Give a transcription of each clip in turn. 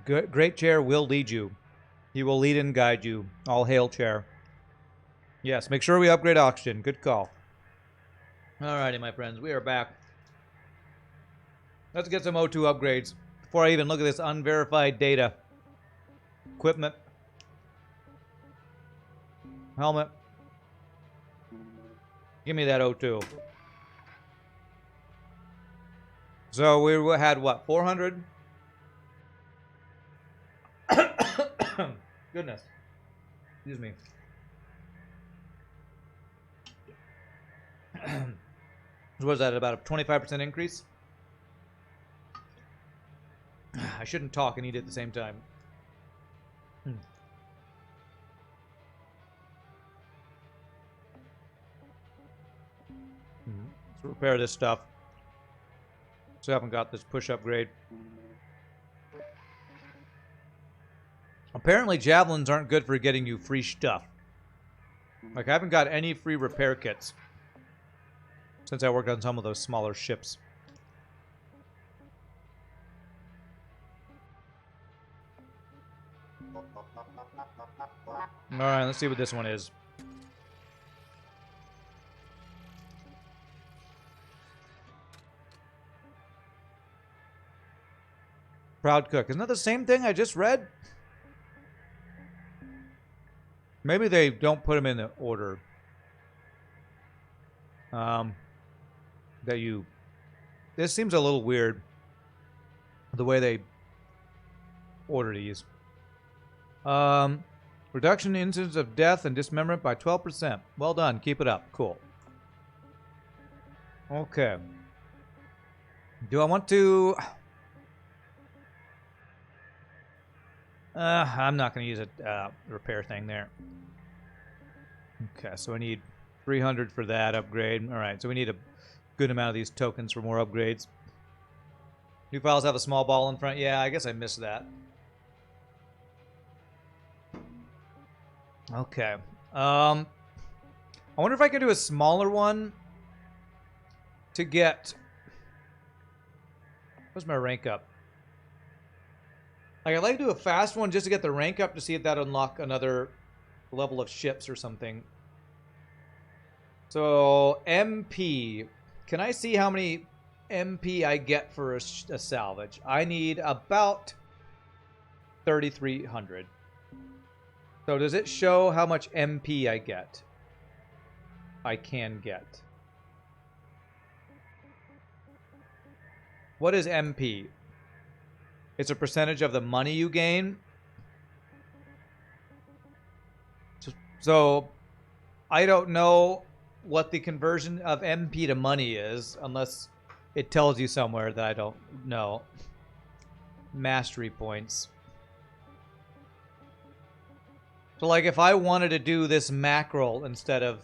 Great chair will lead you. He will lead and guide you. All hail chair. Yes, make sure we upgrade oxygen. Good call. Alrighty, my friends, we are back. Let's get some O2 upgrades before I even look at this unverified data. Equipment. Helmet. Give me that O2. So we had what, 400? Goodness. Excuse me. What was that, about a 25% increase? I shouldn't talk and eat at the same time. Let's repair this stuff. So I haven't got this push upgrade. Apparently javelins aren't good for getting you free stuff. Like, I haven't got any free repair kits since I worked on some of those smaller ships. Alright, let's see what this one is. Proud cook. Isn't that the same thing I just read? Maybe they don't put them in the order. This seems a little weird. The way they order these. Reduction in incidents of death and dismemberment by 12%. Well done. Keep it up. Cool. Okay. Do I want to... I'm not going to use a repair thing there. Okay, so I need 300 for that upgrade. Alright, so we need a good amount of these tokens for more upgrades. New files have a small ball in front. Yeah, I guess I missed that. Okay. I wonder if I could do a smaller one to get... What's my rank up? Like, I'd like to do a fast one just to get the rank up to see if that unlock another level of ships or something. So, MP. Can I see how many MP I get for a salvage? I need about 3,300. So, does it show how much MP I get? I can get. What is MP? It's a percentage of the money you gain. So, I don't know what the conversion of MP to money is, unless it tells you somewhere that I don't know. Mastery points. So, like, if I wanted to do this mackerel instead of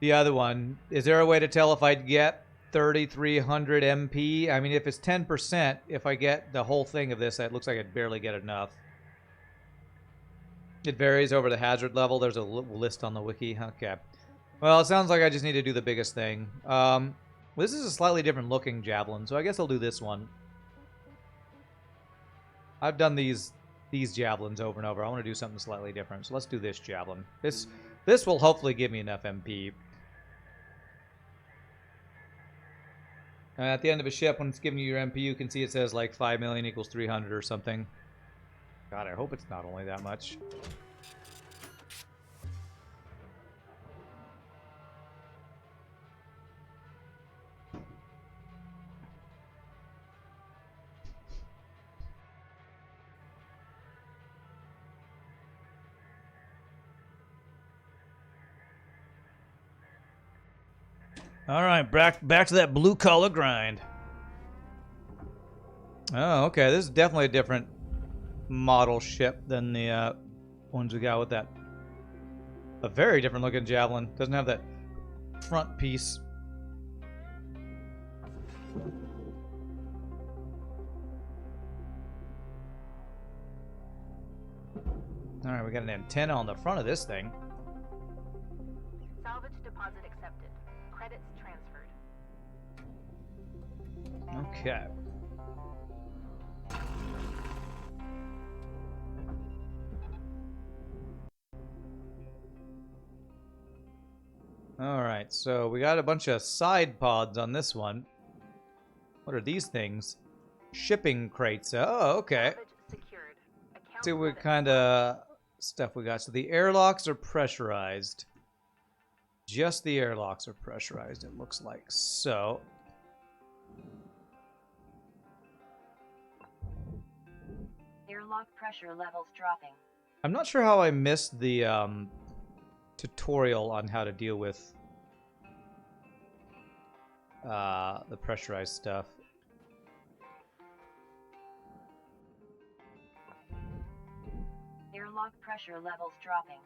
the other one, is there a way to tell if I'd get 3,300 MP? I mean, if it's 10%, if I get the whole thing of this, it looks like I'd barely get enough. It varies over the hazard level. There's a list on the wiki. Okay. Well, it sounds like I just need to do the biggest thing. This is a slightly different looking javelin, so I guess I'll do this one. I've done these javelins over and over. I want to do something slightly different, so let's do this javelin. This will hopefully give me enough MP. At the end of a ship, when it's giving you your MP, you can see it says like 5 million equals 300 or something. God, I hope it's not only that much. All right, back to that blue collar grind. Oh, okay. This is definitely a different model ship than the ones we got with that. A very different looking javelin. Doesn't have that front piece. All right, we got an antenna on the front of this thing. Salvage deposit accepted. Credits transferred. Okay. Alright, so we got a bunch of side pods on this one. What are these things? Shipping crates. Oh, okay. Salvage secured. Account See what credit kind of stuff we got. So the airlocks are pressurized. Just the airlocks are pressurized, it looks like. So... Airlock pressure levels dropping. I'm not sure how I missed the tutorial on how to deal with the pressurized stuff. Airlock pressure levels dropping.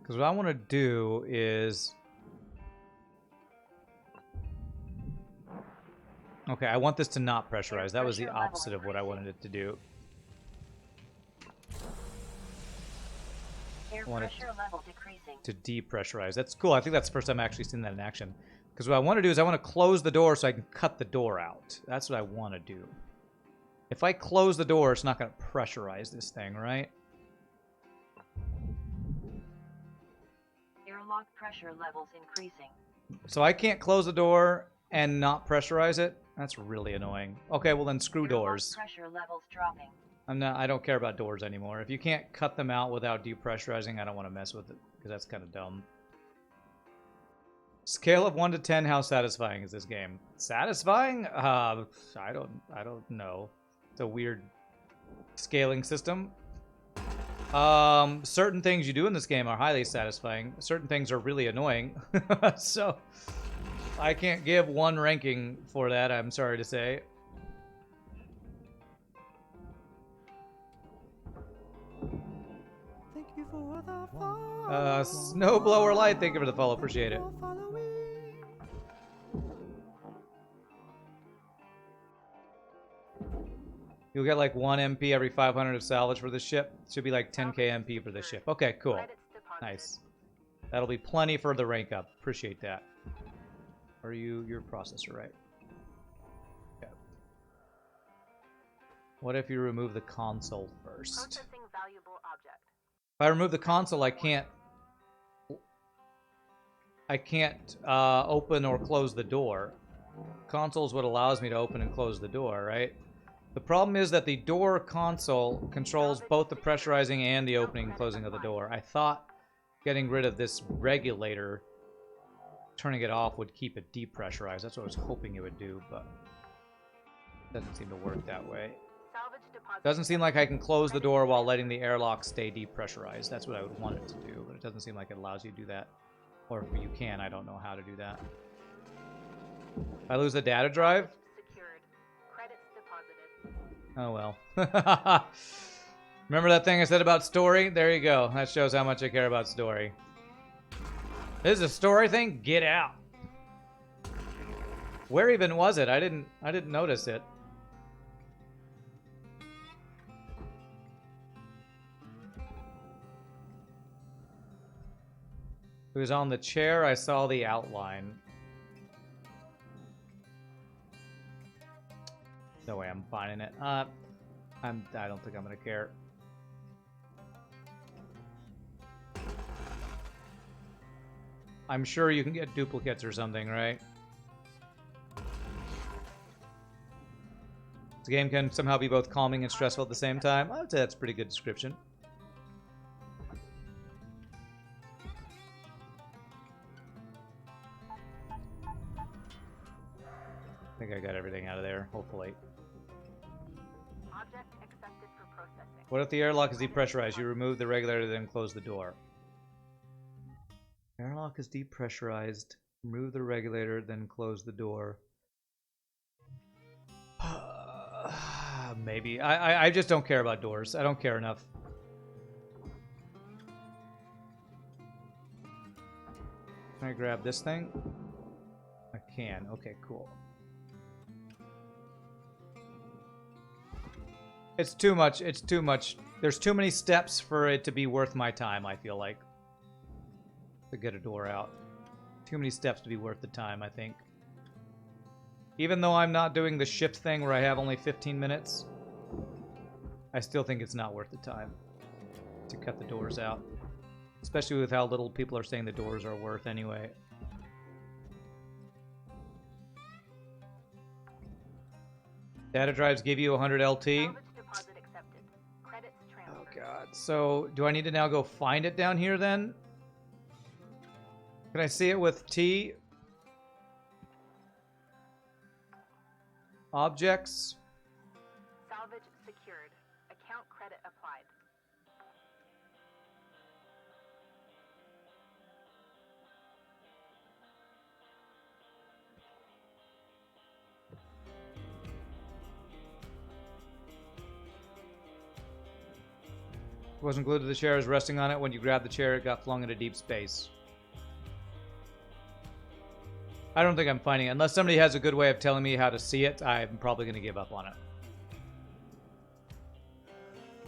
Because what I want to do is... Okay, I want this to not pressurize. That was the opposite of what I wanted it to do. Air I want it pressure level decreasing. to depressurize. That's cool. I think that's the first time I've actually seen that in action. Because what I want to do is I want to close the door so I can cut the door out. That's what I want to do. If I close the door, it's not going to pressurize this thing, right? Airlock pressure levels increasing. So I can't close the door and not pressurize it? That's really annoying. Okay, well then screw Airlock doors. pressure levels dropping. I don't care about doors anymore. If you can't cut them out without depressurizing, I don't want to mess with it, because that's kind of dumb. Scale of 1 to 10, how satisfying is this game? Satisfying? I don't know. It's a weird scaling system. Certain things you do in this game are highly satisfying. Certain things are really annoying. So, I can't give one ranking for that, I'm sorry to say. Snowblower Light, thank you for the follow, appreciate it. You'll get like 1 MP every 500 of salvage for the ship. Should be like 10k MP for the ship. Okay, cool. Credits deposited. Nice. That'll be plenty for the rank up. Appreciate that. Are you your processor, right? Okay. What if you remove the console first? Processing valuable object. If I remove the console, I can't open or close the door. Console is what allows me to open and close the door, right? The problem is that the door console controls both the pressurizing and the opening and closing of the door. I thought getting rid of this regulator, turning it off, would keep it depressurized. That's what I was hoping it would do, but it doesn't seem to work that way. Salvage deposit. Doesn't seem like I can close the door while letting the airlock stay depressurized. That's what I would want it to do, but it doesn't seem like it allows you to do that. Or if you can, I don't know how to do that. If I lose the data drive? Secured. Credits deposited. Oh well. Remember that thing I said about story? There you go. That shows how much I care about story. This is a story thing? Get out. Where even was it? I didn't notice it. It was on the chair. I saw the outline. No way I'm finding it. I don't think I'm gonna care. I'm sure you can get duplicates or something, right? This game can somehow be both calming and stressful at the same time. I'd say that's a pretty good description. I think I got everything out of there, hopefully. Object accepted for processing. What if the airlock is depressurized? You remove the regulator, then close the door. Airlock is depressurized. Remove the regulator, then close the door. Maybe. I just don't care about doors. I don't care enough. Can I grab this thing? I can. Okay, cool. It's too much. It's too much. There's too many steps for it to be worth my time, I feel like. To get a door out. Too many steps to be worth the time, I think. Even though I'm not doing the shift thing where I have only 15 minutes, I still think it's not worth the time to cut the doors out. Especially with how little people are saying the doors are worth anyway. Data drives give you 100 LT. Salvage deposit accepted. Credits Oh transferred. god. So, do I need to now go find it down here then? Can I see it with T? Objects. Salvage secured. Account credit applied. Wasn't glued to the chair, was resting on it. When you grabbed the chair, it got flung into deep space. I don't think I'm finding it. Unless somebody has a good way of telling me how to see it, I'm probably going to give up on it.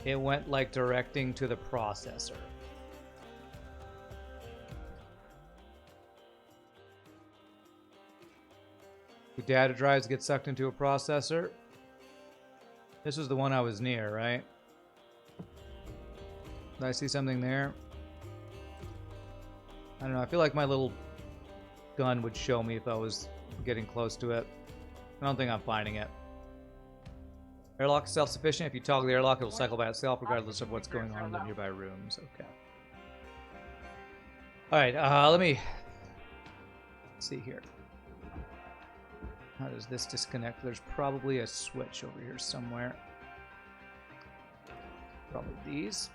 It went like directing to the processor. The data drives get sucked into a processor. This was the one I was near, right? Did I see something there? I don't know. I feel like my little gun would show me if I was getting close to it. I don't think I'm finding it. Airlock is self-sufficient. If you toggle the airlock, it will cycle by itself regardless of what's going on in the nearby rooms. Okay. Alright, let me... see here. How does this disconnect? There's probably a switch over here somewhere. Probably these.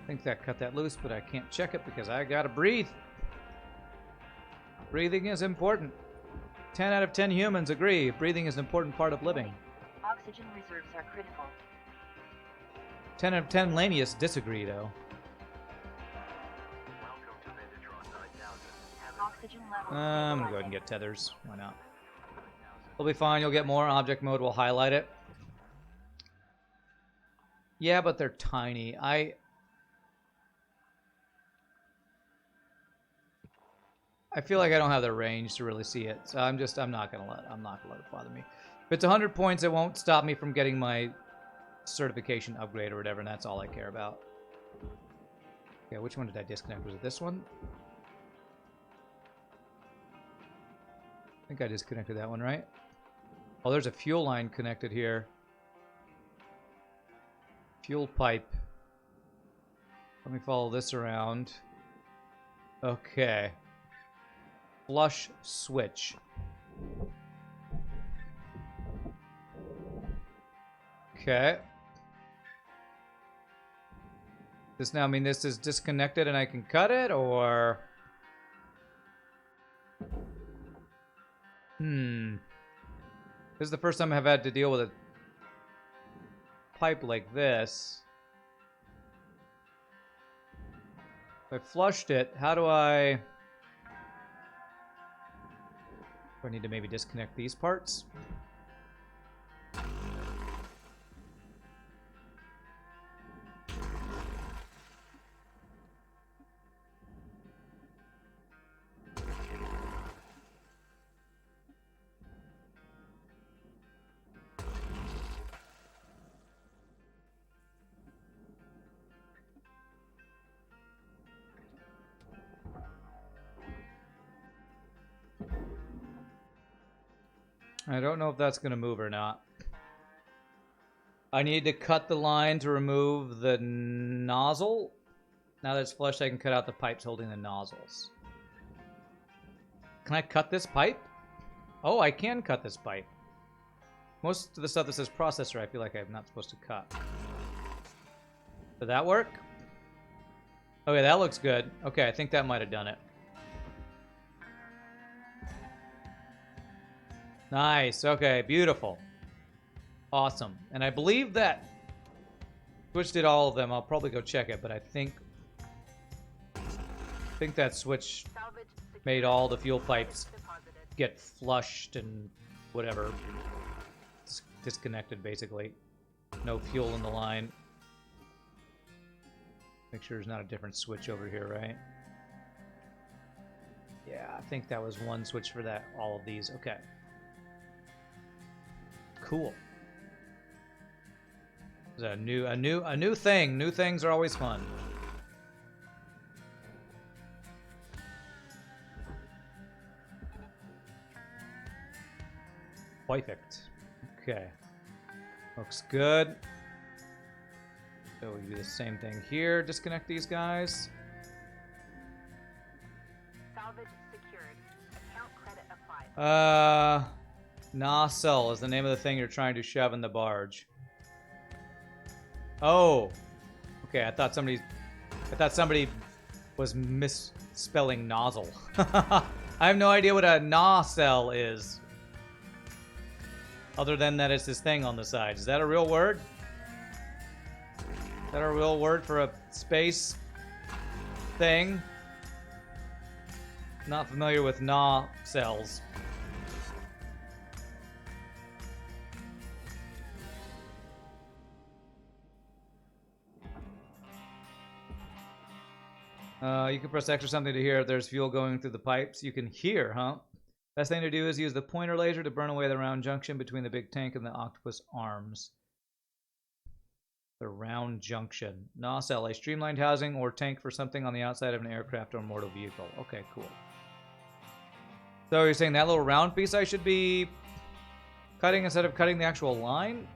I think that cut that loose, but I can't check it because I gotta breathe. Breathing is important. 10 out of 10 humans agree breathing is an important part of living. Oxygen reserves are critical. 10 out of 10 Lanius disagree, though. Oxygen levels. I'm gonna go ahead and get tethers. Why not? We'll be fine. You'll get more. Object mode will highlight it. Yeah, but they're tiny. I feel like I don't have the range to really see it, so I'm not gonna let it bother me. If it's 100 points, it won't stop me from getting my certification upgrade or whatever, and that's all I care about. Okay, which one did I disconnect? Was it this one? I think I disconnected that one, right? Oh, there's a fuel line connected here. Fuel pipe. Let me follow this around. Okay. Flush switch. Okay. Does now mean this is disconnected and I can cut it, or... This is the first time I've had to deal with a pipe like this. If I flushed it, how do I... Do I need to maybe disconnect these parts? I don't know if that's going to move or not. I need to cut the line to remove the nozzle. Now that it's flushed, I can cut out the pipes holding the nozzles. Can I cut this pipe? Oh, I can cut this pipe. Most of the stuff that says processor, I feel like I'm not supposed to cut. Did that work? Okay, that looks good. Okay, I think that might have done it. Nice. Okay, beautiful. Awesome. And I believe that Switch did all of them. I'll probably go check it, but I think that Switch made all the fuel pipes get flushed and whatever. Disconnected, basically. No fuel in the line. Make sure there's not a different switch over here, right? Yeah, I think that was one switch for that. All of these. Okay. Cool. It's a new thing. New things are always fun. Perfect. Okay. Looks good. So we do the same thing here. Disconnect these guys. Salvage secured. Account credit applied. Nacelle is the name of the thing you're trying to shove in the barge. Oh. Okay, I thought somebody was misspelling nozzle. I have no idea what a nacelle is. Other than that it's this thing on the side. Is that a real word? Is that a real word for a space thing? Not familiar with nacelles. You can press X or something to hear if there's fuel going through the pipes. You can hear, huh? Best thing to do is use the pointer laser to burn away the round junction between the big tank and the octopus arms. The round junction. Nacelle, a streamlined housing or tank for something on the outside of an aircraft or mortal vehicle. Okay, cool. So you're saying that little round piece I should be cutting instead of cutting the actual line?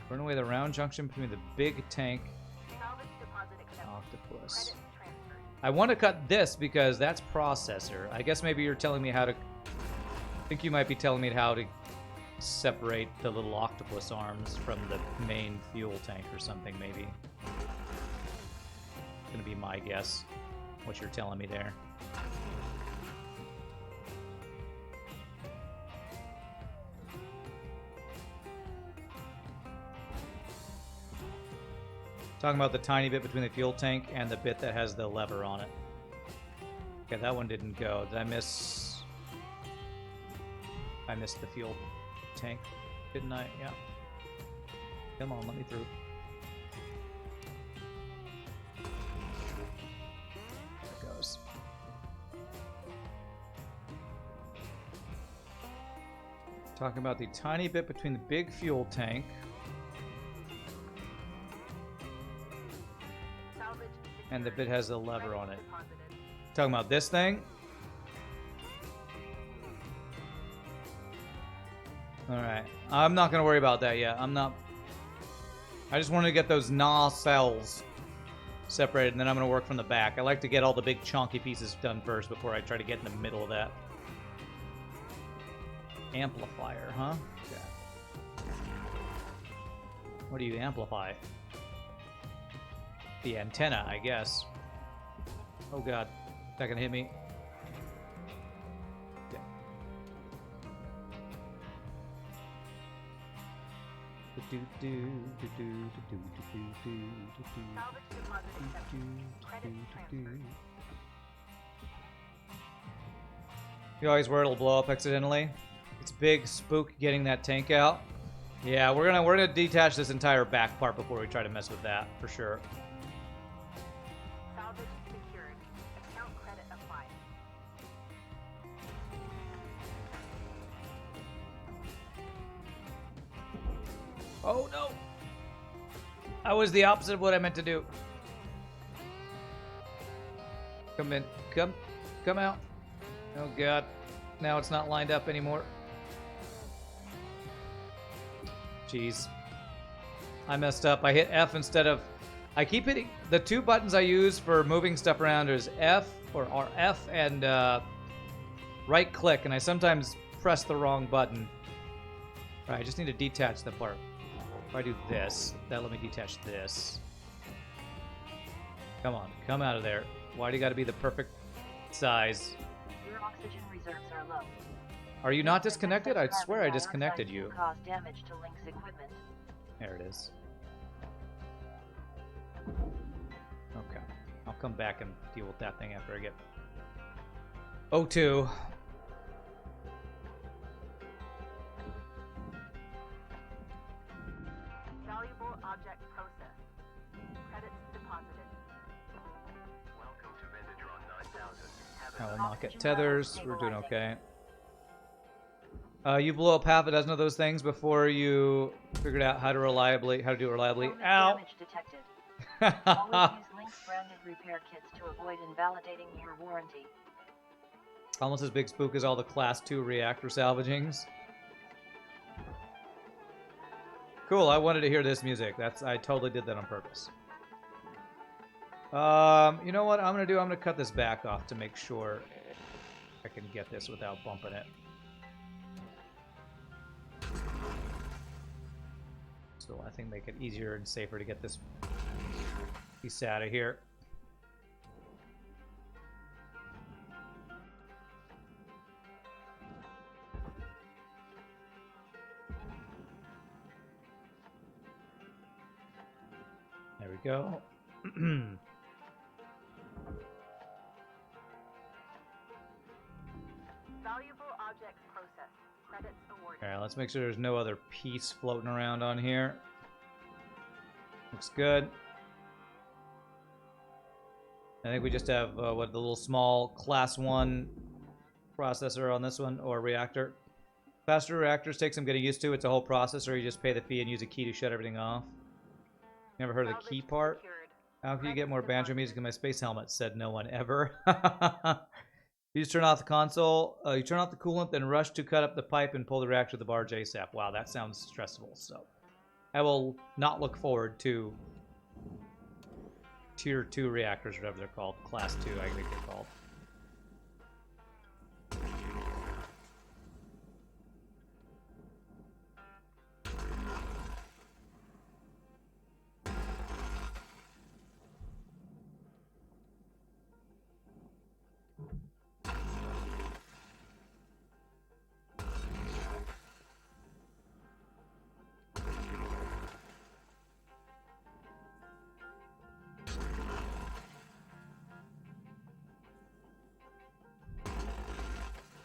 Burn away the round junction between the big tank octopus. I want to cut this because that's processor. I guess maybe you're telling me how to... I think you might be telling me how to separate the little octopus arms from the main fuel tank or something, maybe. Gonna be my guess, what you're telling me there. Talking about the tiny bit between the fuel tank and the bit that has the lever on it. Okay, that one didn't go. Did I miss... I missed the fuel tank, didn't I? Yeah. Come on, let me through. There it goes. Talking about the tiny bit between the big fuel tank and the bit has the lever on it. Talking about this thing? Alright. I'm not going to worry about that yet. I just wanted to get those nacelles separated, and then I'm going to work from the back. I like to get all the big chunky pieces done first before I try to get in the middle of that. Amplifier, huh? Okay. What do you amplify? The antenna, I guess. Oh god, is that gonna hit me? Yeah. You always worry it'll blow up accidentally. It's a big spook getting that tank out. Yeah, we're gonna detach this entire back part before we try to mess with that for sure. Oh no! I was the opposite of what I meant to do. Come in. Come out. Oh god. Now it's not lined up anymore. Jeez. I messed up. I hit F instead of... I keep hitting... The two buttons I use for moving stuff around is F, or F and right click, and I sometimes press the wrong button. Alright, I just need to detach the part. If I do this, that'll let me detach this. Come on, come out of there. Why do you gotta be the perfect size? Your oxygen reserves are low. Are you not disconnected? I swear I disconnected you. Cause damage to Link's equipment. There it is. Okay. I'll come back and deal with that thing after I get O2. Valuable object processed. Credits deposited. Welcome to Metatron 9000. I will not get tethers. We're doing okay. You blew up half a dozen of those things before you figured out how to do it reliably. Ow! Damage detected. Always use Link's branded repair kits to avoid invalidating your warranty. Almost as big spook as all the Class 2 reactor salvagings. Cool, I wanted to hear this music. I totally did that on purpose. You know what I'm gonna do? I'm gonna cut this back off to make sure I can get this without bumping it. So I think make it easier and safer to get this piece out of here. There we go. Valuable object processed. Credits awarded. Alright, let's make sure there's no other piece floating around on here. Looks good. I think we just have, the little small Class 1 processor on this one, or reactor. Faster reactors take some getting used to. It's a whole processor. You just pay the fee and use a key to shut everything off. Never heard of the key part? How can you get more banjo music in my space helmet? Said no one ever. You just turn off the console, you turn off the coolant, then rush to cut up the pipe and pull the reactor to the barge ASAP. Wow, that sounds stressful. So I will not look forward to Tier 2 reactors, whatever they're called. Class 2, I think they're called.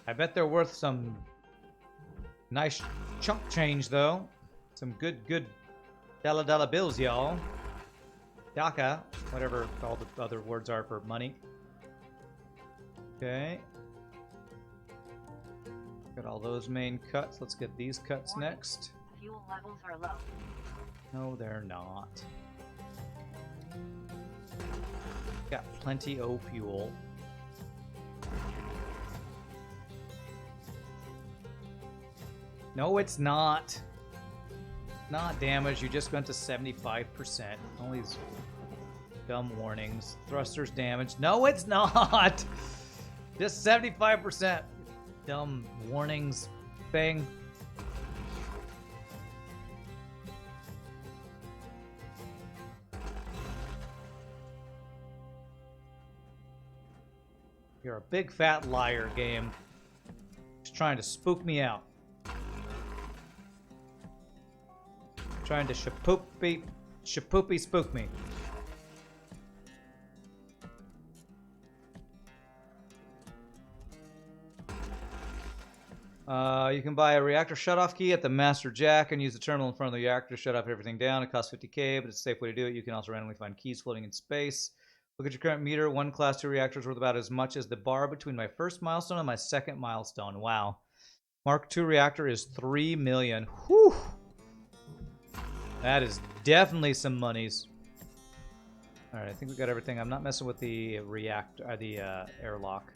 I bet they're worth some nice chunk change, though. Some good dollar bills, y'all. Daka, whatever all the other words are for money. Okay. Got all those main cuts. Let's get these cuts next. Fuel levels are low. No, they're not. Got plenty of fuel. No, it's not. Not damage. You just went to 75%. All these dumb warnings. Thrusters damaged. No, it's not. Just 75%. Dumb warnings thing. You're a big fat liar, game. Just trying to spook me out. Trying to shapoopy spook me. You can buy a reactor shutoff key at the master jack and use the terminal in front of the reactor to shut off everything down. It costs 50k, but it's a safe way to do it. You can also randomly find keys floating in space. Look at your current meter. One Class 2 reactor is worth about as much as the bar between my first milestone and my second milestone. Wow. Mark II reactor is 3 million. Whew. That is definitely some monies. Alright, I think we got everything. I'm not messing with the airlock.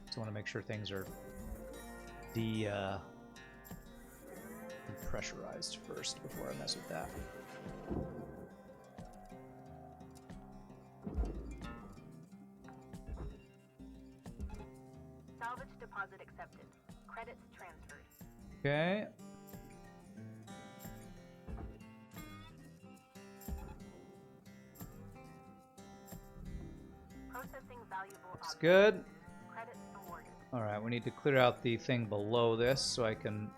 Just want to make sure things are depressurized first before I mess with that. Salvage deposit accepted. Credits transferred. Okay. Processing valuable That's objects. good. Credits awarded. Alright, we need to clear out the thing below this so I can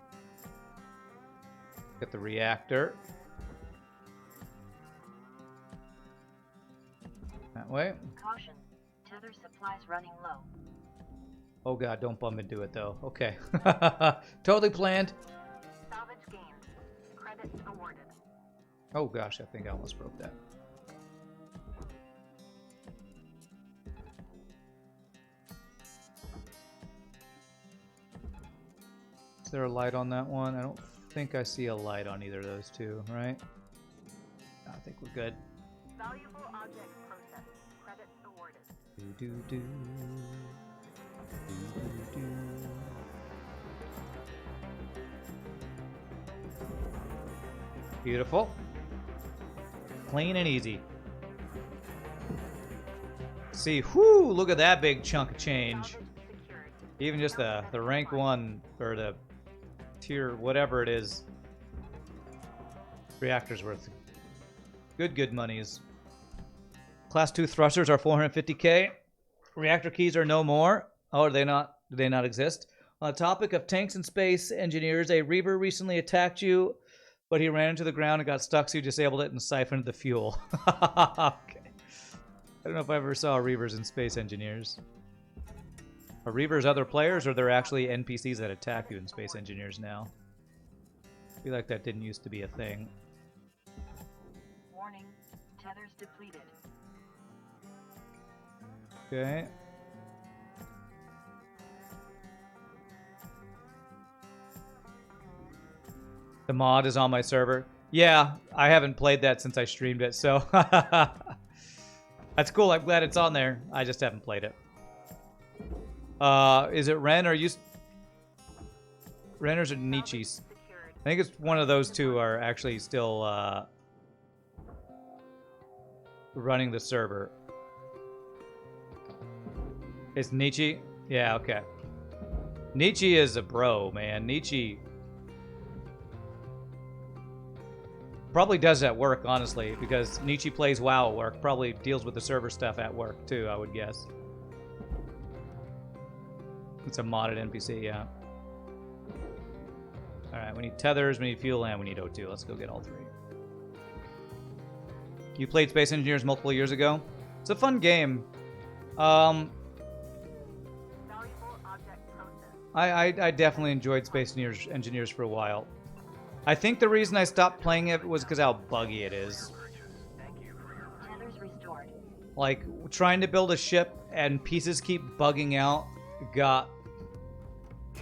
get the reactor. That way. Caution. Tether supplies running low. Oh god, don't bump into it though. Okay. Totally planned. Salvage gained. Credits awarded. Oh gosh, I think I almost broke that. there a light on that one? I don't think I see a light on either of those two, right? I think we're good. Valuable object processed. Credits awarded. Do, do, do. Do, do, do. Beautiful. Clean and easy. See, whoo, look at that big chunk of change. Salvage secured. Even just the rank 1 or the tier whatever it is. Reactor's worth good monies. Class 2 thrusters are 450k. Reactor keys are no more. Oh, are they not? Do they not exist? On the topic of tanks and space engineers, a Reaver recently attacked you, but he ran into the ground and got stuck, so you disabled it and siphoned the fuel. Okay. I don't know if I ever saw Reavers in Space Engineers. Are Reavers other players, or they're actually NPCs that attack you in Space Engineers now? I feel like that didn't used to be a thing. Warning, tethers depleted. Okay. The mod is on my server. Yeah, I haven't played that since I streamed it, so... That's cool, I'm glad it's on there. I just haven't played it. Is it Ren or you? Ren or is it Nietzsche's? Secured. I think it's one of those two are actually still running the server. It's Nietzsche? Yeah, okay. Nietzsche is a bro, man. Nietzsche probably does at work, honestly, because Nietzsche plays WoW at work. Probably deals with the server stuff at work, too, I would guess. It's a modded NPC, yeah. Alright, we need tethers, we need fuel, and we need O2. Let's go get all three. You played Space Engineers multiple years ago? It's a fun game. Valuable object processed. I definitely enjoyed Space Engineers for a while. I think the reason I stopped playing it was because how buggy it is. Tethers restored. Like, trying to build a ship and pieces keep bugging out got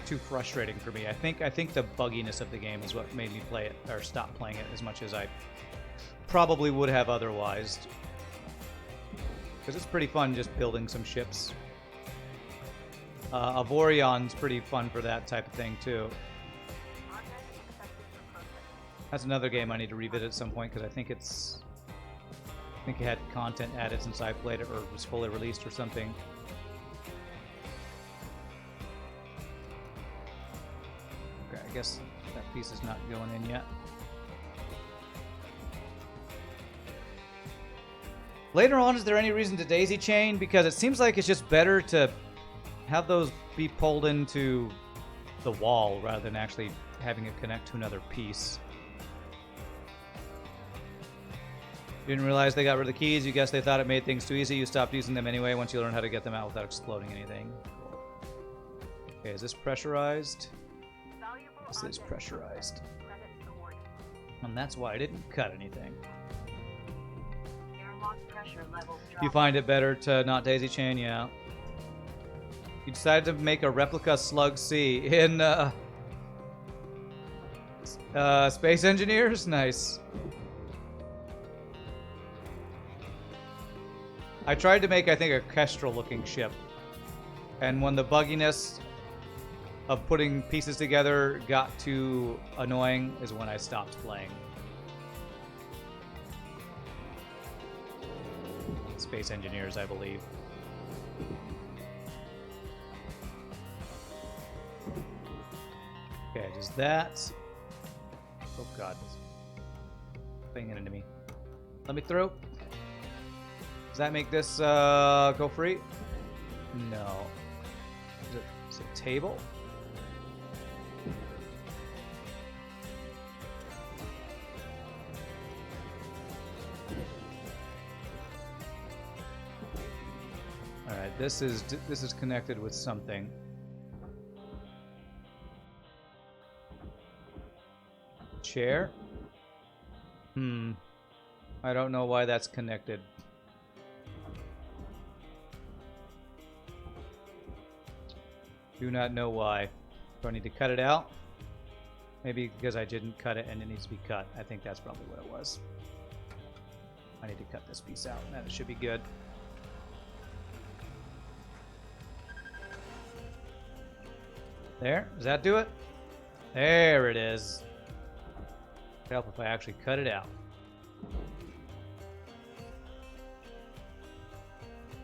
too frustrating for me. I think the bugginess of the game is what made me play it, or stop playing it as much as I probably would have otherwise. Because it's pretty fun just building some ships. Avorion's pretty fun for that type of thing, too. Object accepted for processing. That's another game I need to revisit at some point, because I think it had content added since I played it, or was fully released or something. Okay, I guess that piece is not going in yet. Later on, is there any reason to daisy chain? Because it seems like it's just better to have those be pulled into the wall rather than actually having it connect to another piece. You didn't realize they got rid of the keys. You guess they thought it made things too easy. You stopped using them anyway once you learned how to get them out without exploding anything. Okay, is this pressurized? Valuable This is object pressurized. credits awarded. And that's why I didn't cut anything. Airlock pressure levels drop. You find it better to not daisy chain? Yeah. You decided to make a replica Slug C in Space Engineers? Nice. I tried to make, I think, a Kestrel-looking ship. And when the bugginess of putting pieces together got too annoying is when I stopped playing. Space Engineers, I believe. Okay, does that... Oh god, it's banging into me. Let me through. Does that make this go free? No. Is it table? All right, this is connected with something. Chair? I don't know why that's connected. Do not know why. Do I need to cut it out? Maybe because I didn't cut it and it needs to be cut. I think that's probably what it was. I need to cut this piece out. That should be good. There. Does that do it? There it is. It'd help if I actually cut it out.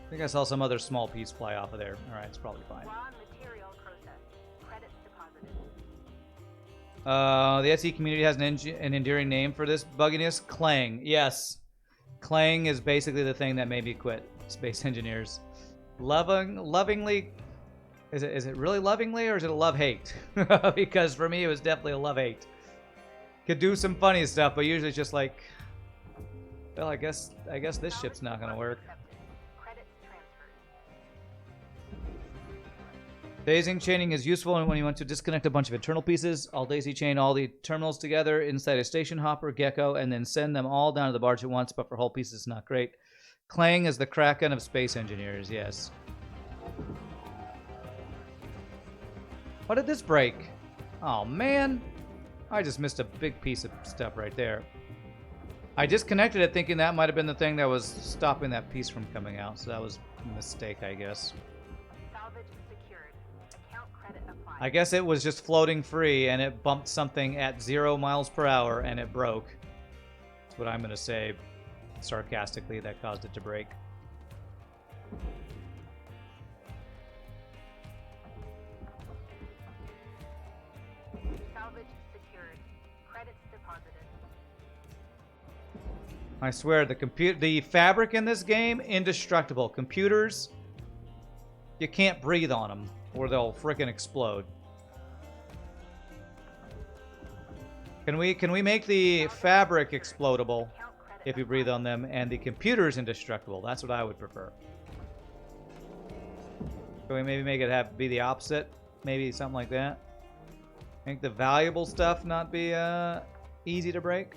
I think I saw some other small piece fly off of there. Alright, it's probably fine. Raw material processed. Credits deposited. The SE community has an endearing name for this bugginess. Clang. Yes. Clang is basically the thing that made me quit Space Engineers. Lovingly... Is it really lovingly or is it a love-hate? Because for me it was definitely a love-hate. Could do some funny stuff, but usually it's just like... Well, I guess this ship's not gonna work. Daisy chaining is useful when you want to disconnect a bunch of internal pieces. I'll daisy chain all the terminals together inside a station hopper, gecko, and then send them all down to the barge at once, but for whole pieces it's not great. Clang is the Kraken of Space Engineers, yes. Why did this break? Oh man, I just missed a big piece of stuff right there. I disconnected it thinking that might have been the thing that was stopping that piece from coming out, so that was a mistake, I guess. I guess it was just floating free and it bumped something at 0 miles per hour and it broke. That's what I'm going to say sarcastically that caused it to break. Salvage secured. Credits deposited. I swear, the fabric in this game, indestructible. Computers, you can't breathe on them or they'll frickin' explode. Can we make the fabric explodable if you breathe on them and the computers indestructible? That's what I would prefer. Can we maybe make it be the opposite? Maybe something like that. Make the valuable stuff not be easy to break.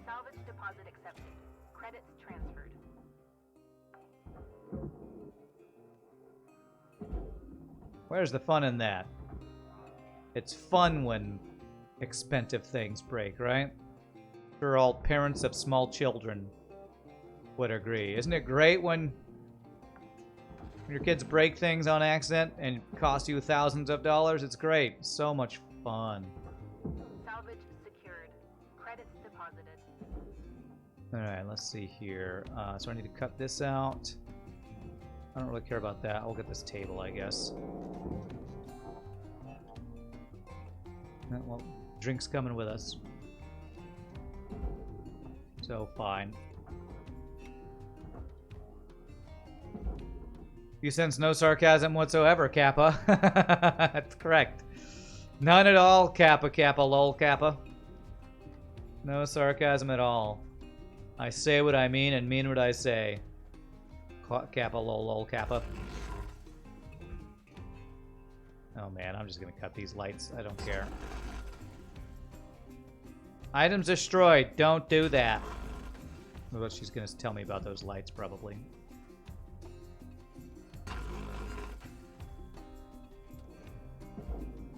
Salvage deposit accepted. Credits transferred. Where's the fun in that? It's fun when expensive things break, right? Sure, all parents of small children would agree. Isn't it great when your kids break things on accident and cost you thousands of dollars? It's great. So much fun. Salvage secured. Credits deposited. Alright, let's see here. So I need to cut this out. I don't really care about that. I'll get this table, I guess. Well, drink's coming with us. So, fine. You sense no sarcasm whatsoever, Kappa. That's correct. None at all, Kappa, Kappa, lol, Kappa. No sarcasm at all. I say what I mean and mean what I say. Kappa, lol, lol, Kappa. Oh man, I'm just gonna cut these lights. I don't care. Items destroyed. Don't do that. Well, she's gonna tell me about those lights, probably.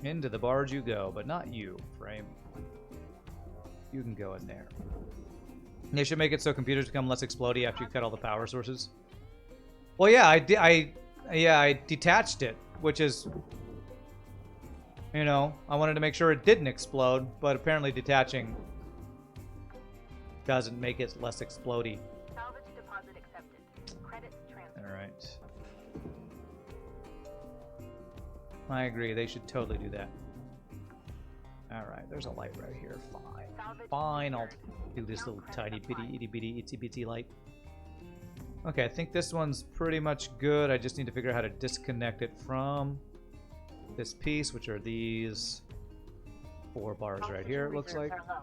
Into the barge you go, but not you, Frame. You can go in there. They should make it so computers become less explodey after you cut all the power sources. Well, yeah, I detached it, which is, you know, I wanted to make sure it didn't explode, but apparently detaching doesn't make it less explodey. Salvage deposit accepted. Credits transferred. All right. I agree. They should totally do that. All right. There's a light right here. Fine. Salvage Fine. I'll secured. do this little Count tiny credit bitty applied. itty bitty itsy bitsy light. Okay. I think this one's pretty much good. I just need to figure out how to disconnect it from this piece, which are these 4 bars right Oxygen here, it looks like. reserves are low.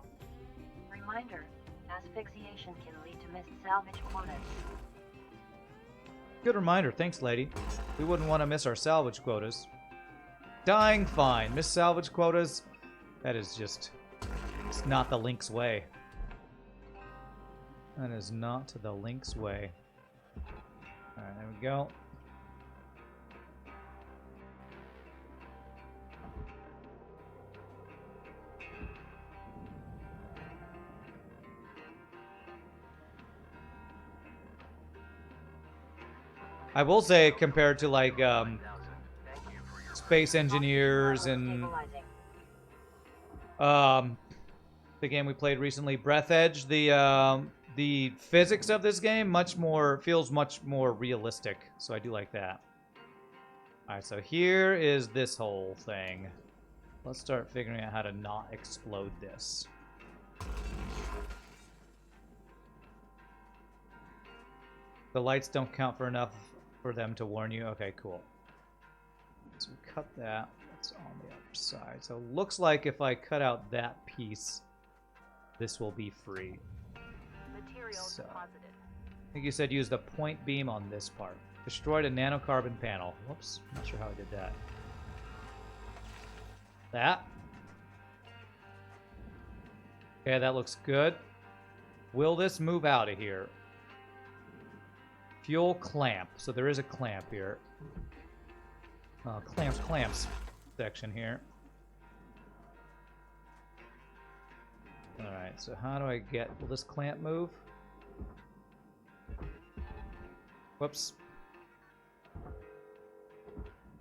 Reminder, asphyxiation can lead to missed salvage quotas. Good reminder. Thanks, lady. We wouldn't want to miss our salvage quotas. Dying fine. Miss salvage quotas? That is just... It's not the Link's way. That is not the Link's way. Alright, there we go. I will say, compared to like Space Engineers and the game we played recently, Breath Edge, the physics of this game feels much more realistic. So I do like that. All right, so here is this whole thing. Let's start figuring out how to not explode this. The lights don't count for enough for them to warn you. Okay, cool. So we cut that. That's on the other side. So it looks like if I cut out that piece, this will be free. Materials So, deposited. I think you said use the point beam on this part. Destroyed a nanocarbon panel. Whoops, not sure how I did that. That. Okay, that looks good. Will this move out of here? Fuel clamp. So there is a clamp here. Clamps section here. Alright, so how do I get... Will this clamp move? Whoops.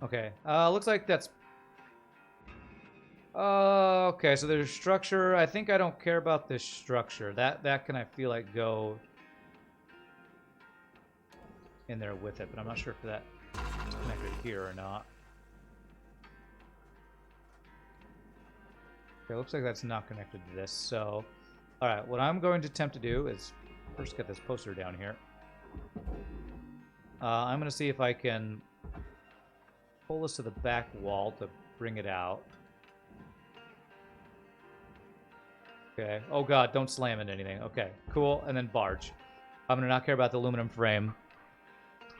Okay, looks like that's... okay, so there's structure. I think I don't care about this structure. That can, I feel like, go in there with it, but I'm not sure if that is connected here or not. Okay, looks like that's not connected to this, so... Alright, what I'm going to attempt to do is first get this poster down here. I'm going to see if I can pull this to the back wall to bring it out. Okay. Oh god, don't slam into anything. Okay, cool. And then barge. I'm going to not care about the aluminum frame.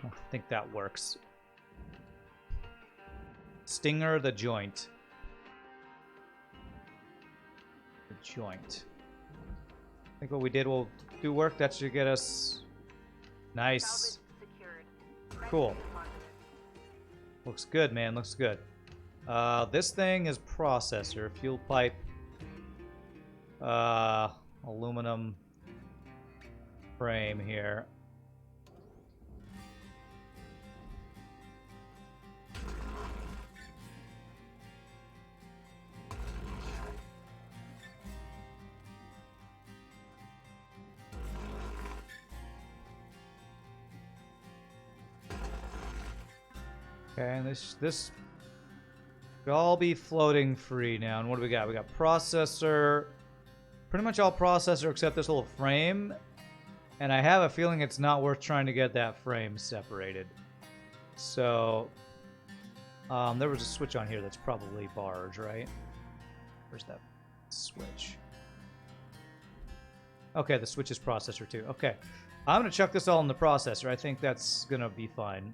I think that works. Stinger the joint. The joint. I think what we did will do work. That should get us... Nice. Salvage secured. Credits Cool. deposited. Looks good, man. Looks good. This thing is processor. Fuel pipe. Aluminum frame here. Okay, and this will all be floating free now. And what do we got? We got processor. Pretty much all processor except this little frame. And I have a feeling it's not worth trying to get that frame separated. So, there was a switch on here that's probably barge, right? Where's that switch? Okay, the switch is processor too. Okay, I'm going to chuck this all in the processor. I think that's going to be fine.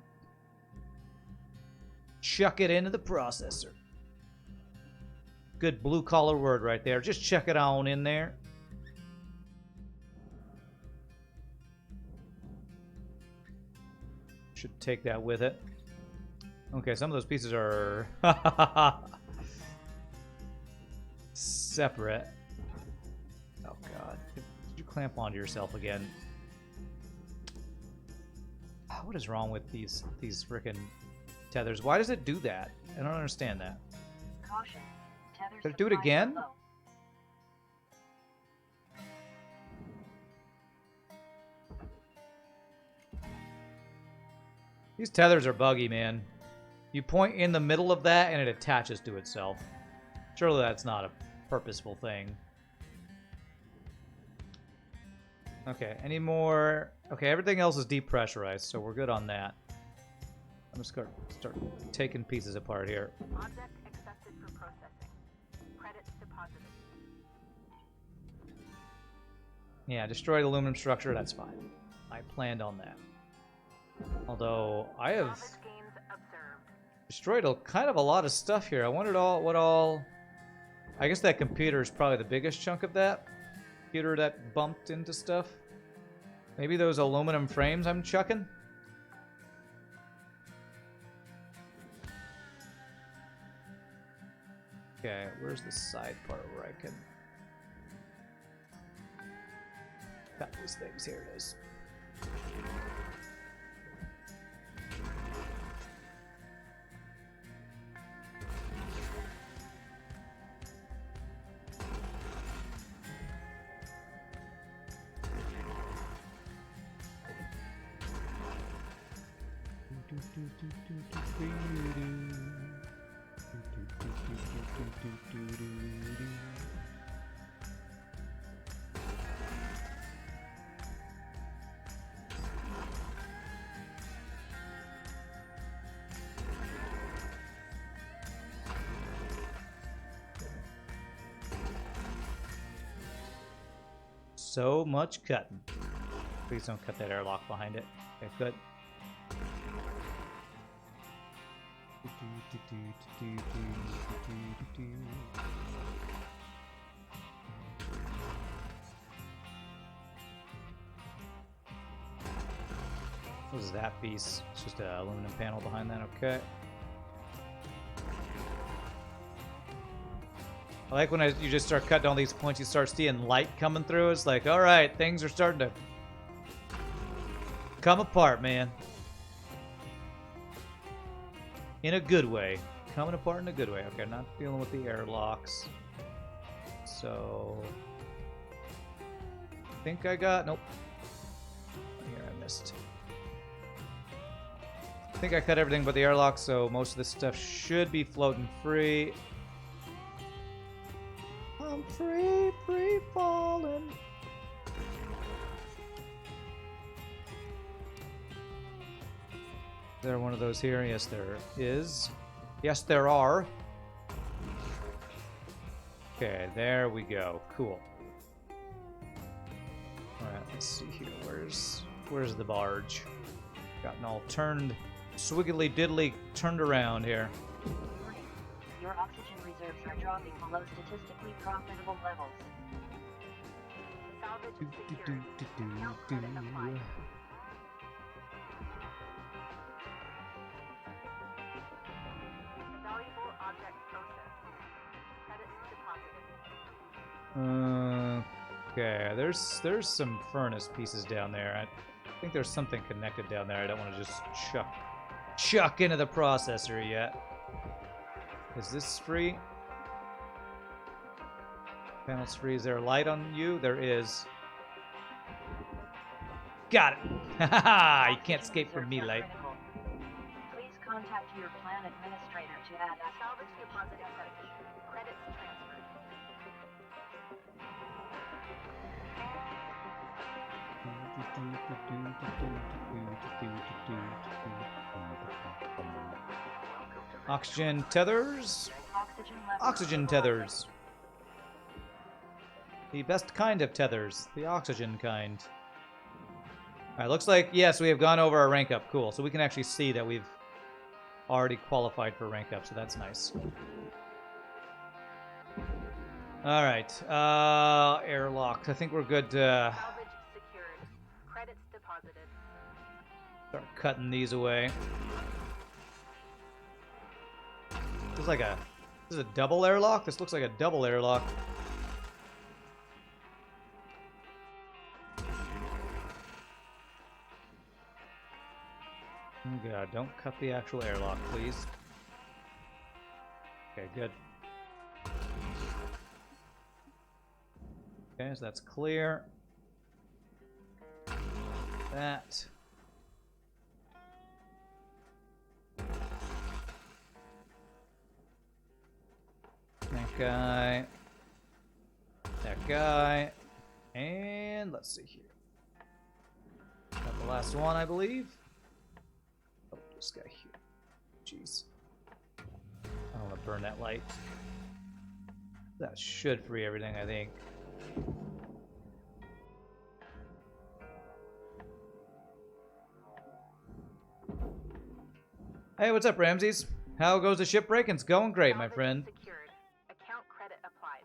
Chuck it into the processor. Good blue-collar word right there. Just chuck it on in there. Should take that with it. Okay, some of those pieces are separate. Oh god. Did you clamp onto yourself again? What is wrong with these frickin' tethers? Why does it do that? I don't understand that. Caution. Tethers Did it do it supply again? low. These tethers are buggy, man. You point in the middle of that and it attaches to itself. Surely that's not a purposeful thing. Okay, any more? Okay, everything else is depressurized, so we're good on that. I'm just going to start taking pieces apart here. Object accepted for processing. Credits deposited. Yeah, destroyed aluminum structure, that's fine. I planned on that. Although, I have Salvage gains observed. destroyed kind of a lot of stuff here. I wondered what all... I guess that computer is probably the biggest chunk of that. Computer that bumped into stuff. Maybe those aluminum frames I'm chucking? Okay, where's the side part where I can... Got these things, here it is. So much cutting. Please don't cut that airlock behind it. Okay, good. What is that piece? It's just an aluminum panel behind that, okay. I like when you just start cutting all these points, you start seeing light coming through. It's like, all right, things are starting to come apart, man. In a good way. Coming apart in a good way. Okay, not dealing with the airlocks. So... I think I got... Nope. Here, I missed. I think I cut everything but the airlock, so most of this stuff should be floating free. I'm free, free falling. Is there one of those here? Yes, there is. Yes, there are. Okay, there we go. Cool. Alright, let's see here. Where's the barge? Gotten all turned, swiggly diddly turned around here. Your oxygen reserves are dropping below statistically profitable levels. Salvage secured. Account credit applied. Valuable object processed. Credits deposited. Okay, there's some furnace pieces down there. I think there's something connected down there. I don't want to just chuck into the processor yet. Is this free? Panel's free. Is there a light on you? There is. Got it! Haha! You can't escape from me, light. Please contact your plan administrator to add Salvage deposit accepted. Credits transferred. Oxygen tethers. Oxygen tethers. The best kind of tethers. The oxygen kind. Alright, looks like, yes, we have gone over our rank up. Cool. So we can actually see that we've already qualified for rank up, so that's nice. Alright. Airlock. I think we're good to Salvage secured. Credits deposited. start cutting these away. This is a double airlock? This looks like a double airlock. Oh god, don't cut the actual airlock, please. Okay, good. Okay, so that's clear. That. That guy. That guy. And let's see here. Got the last one, I believe. Oh, this guy here. Jeez. I don't want to burn that light. That should free everything, I think. Hey, what's up, Ramses? How goes the shipbreak? It's going great, my friend. Secured. Account credit applied.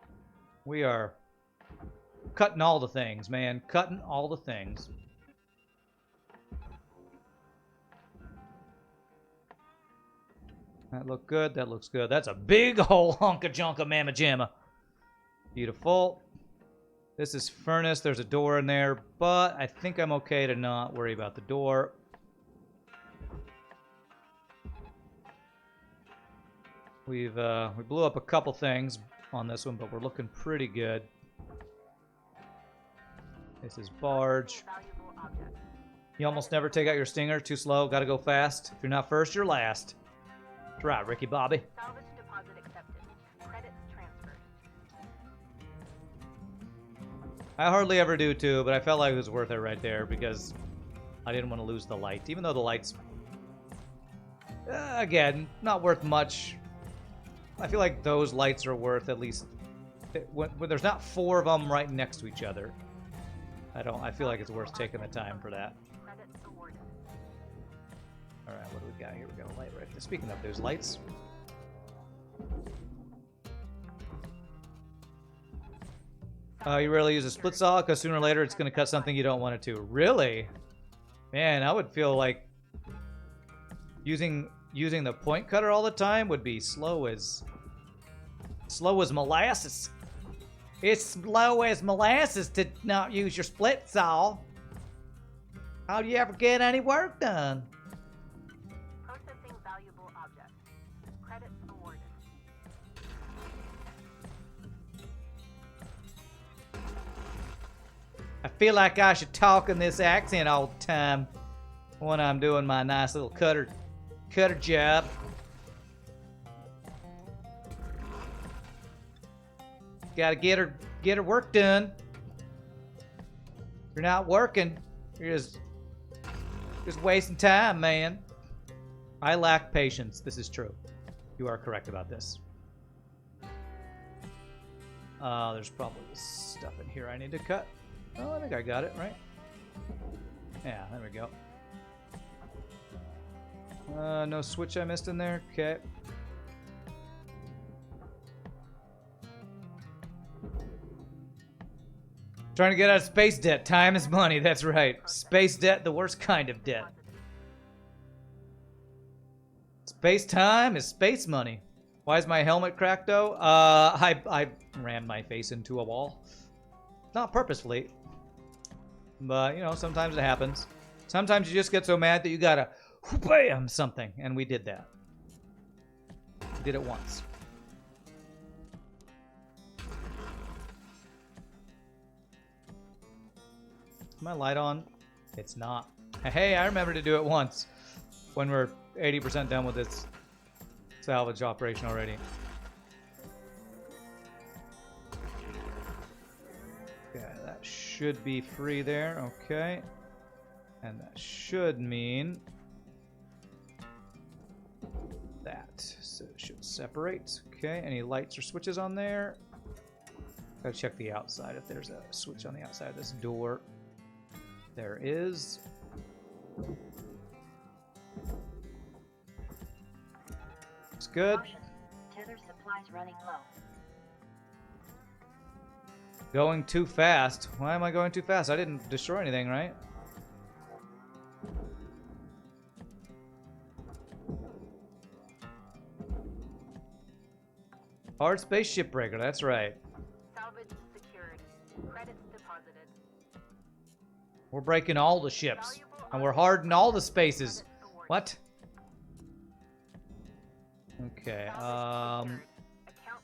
We are cutting all the things, man. Cutting all the things. That looked good. That looks good. That's a big old hunk of junk of mamma jamma. Beautiful. This is furnace. There's a door in there, but I think I'm okay to not worry about the door. We blew up a couple things on this one, but we're looking pretty good. This is barge. Valuable object. You almost never take out your stinger. Too slow. Gotta go fast. If you're not first, you're last. That's right, Ricky Bobby. Salvage deposit accepted. Credits transferred. I hardly ever do too, but I felt like it was worth it right there because I didn't want to lose the light. Even though the light's, again, not worth much. I feel like those lights are worth at least, when there's not 4 of them right next to each other. I feel like it's worth taking the time for that. Credits awarded. Alright, what do we got here? We got a light right there. Speaking of those lights. You rarely use a split saw because sooner or later it's going to cut something you don't want it to. Really? Man, I would feel like using the point cutter all the time would be slow as molasses. It's slow as molasses to not use your split saw. How do you ever get any work done? Processing valuable objects. Credits awarded. I feel like I should talk in this accent all the time when I'm doing my nice little cutter job. Gotta get her work done. If you're not working, you're just wasting time, man. I lack patience. This is true. You are correct about this. There's probably stuff in here I need to cut. Oh, I think I got it, right? Yeah, there we go. No switch I missed in there? Okay. Trying to get out of space debt. Time is money, that's right. Space debt, the worst kind of debt. Space time is space money. Why is my helmet cracked though? I ran my face into a wall. Not purposefully. But, you know, sometimes it happens. Sometimes you just get so mad that you gotta bam something. And we did that. We did it once. Is my light on? It's not. Hey, I remember to do it once. When we're 80% done with this salvage operation already. Okay, that should be free there. Okay. And that should mean that. So it should separate. Okay, any lights or switches on there? Gotta check the outside if there's a switch on the outside of this door. There is. Looks good. Caution. Tether supplies running low. Going too fast. Why am I going too fast? I didn't destroy anything, right? Hardspace Shipbreaker, that's right. Salvage secured. Credits deposited. We're breaking all the ships. And we're hardening all the spaces. What? Okay, Account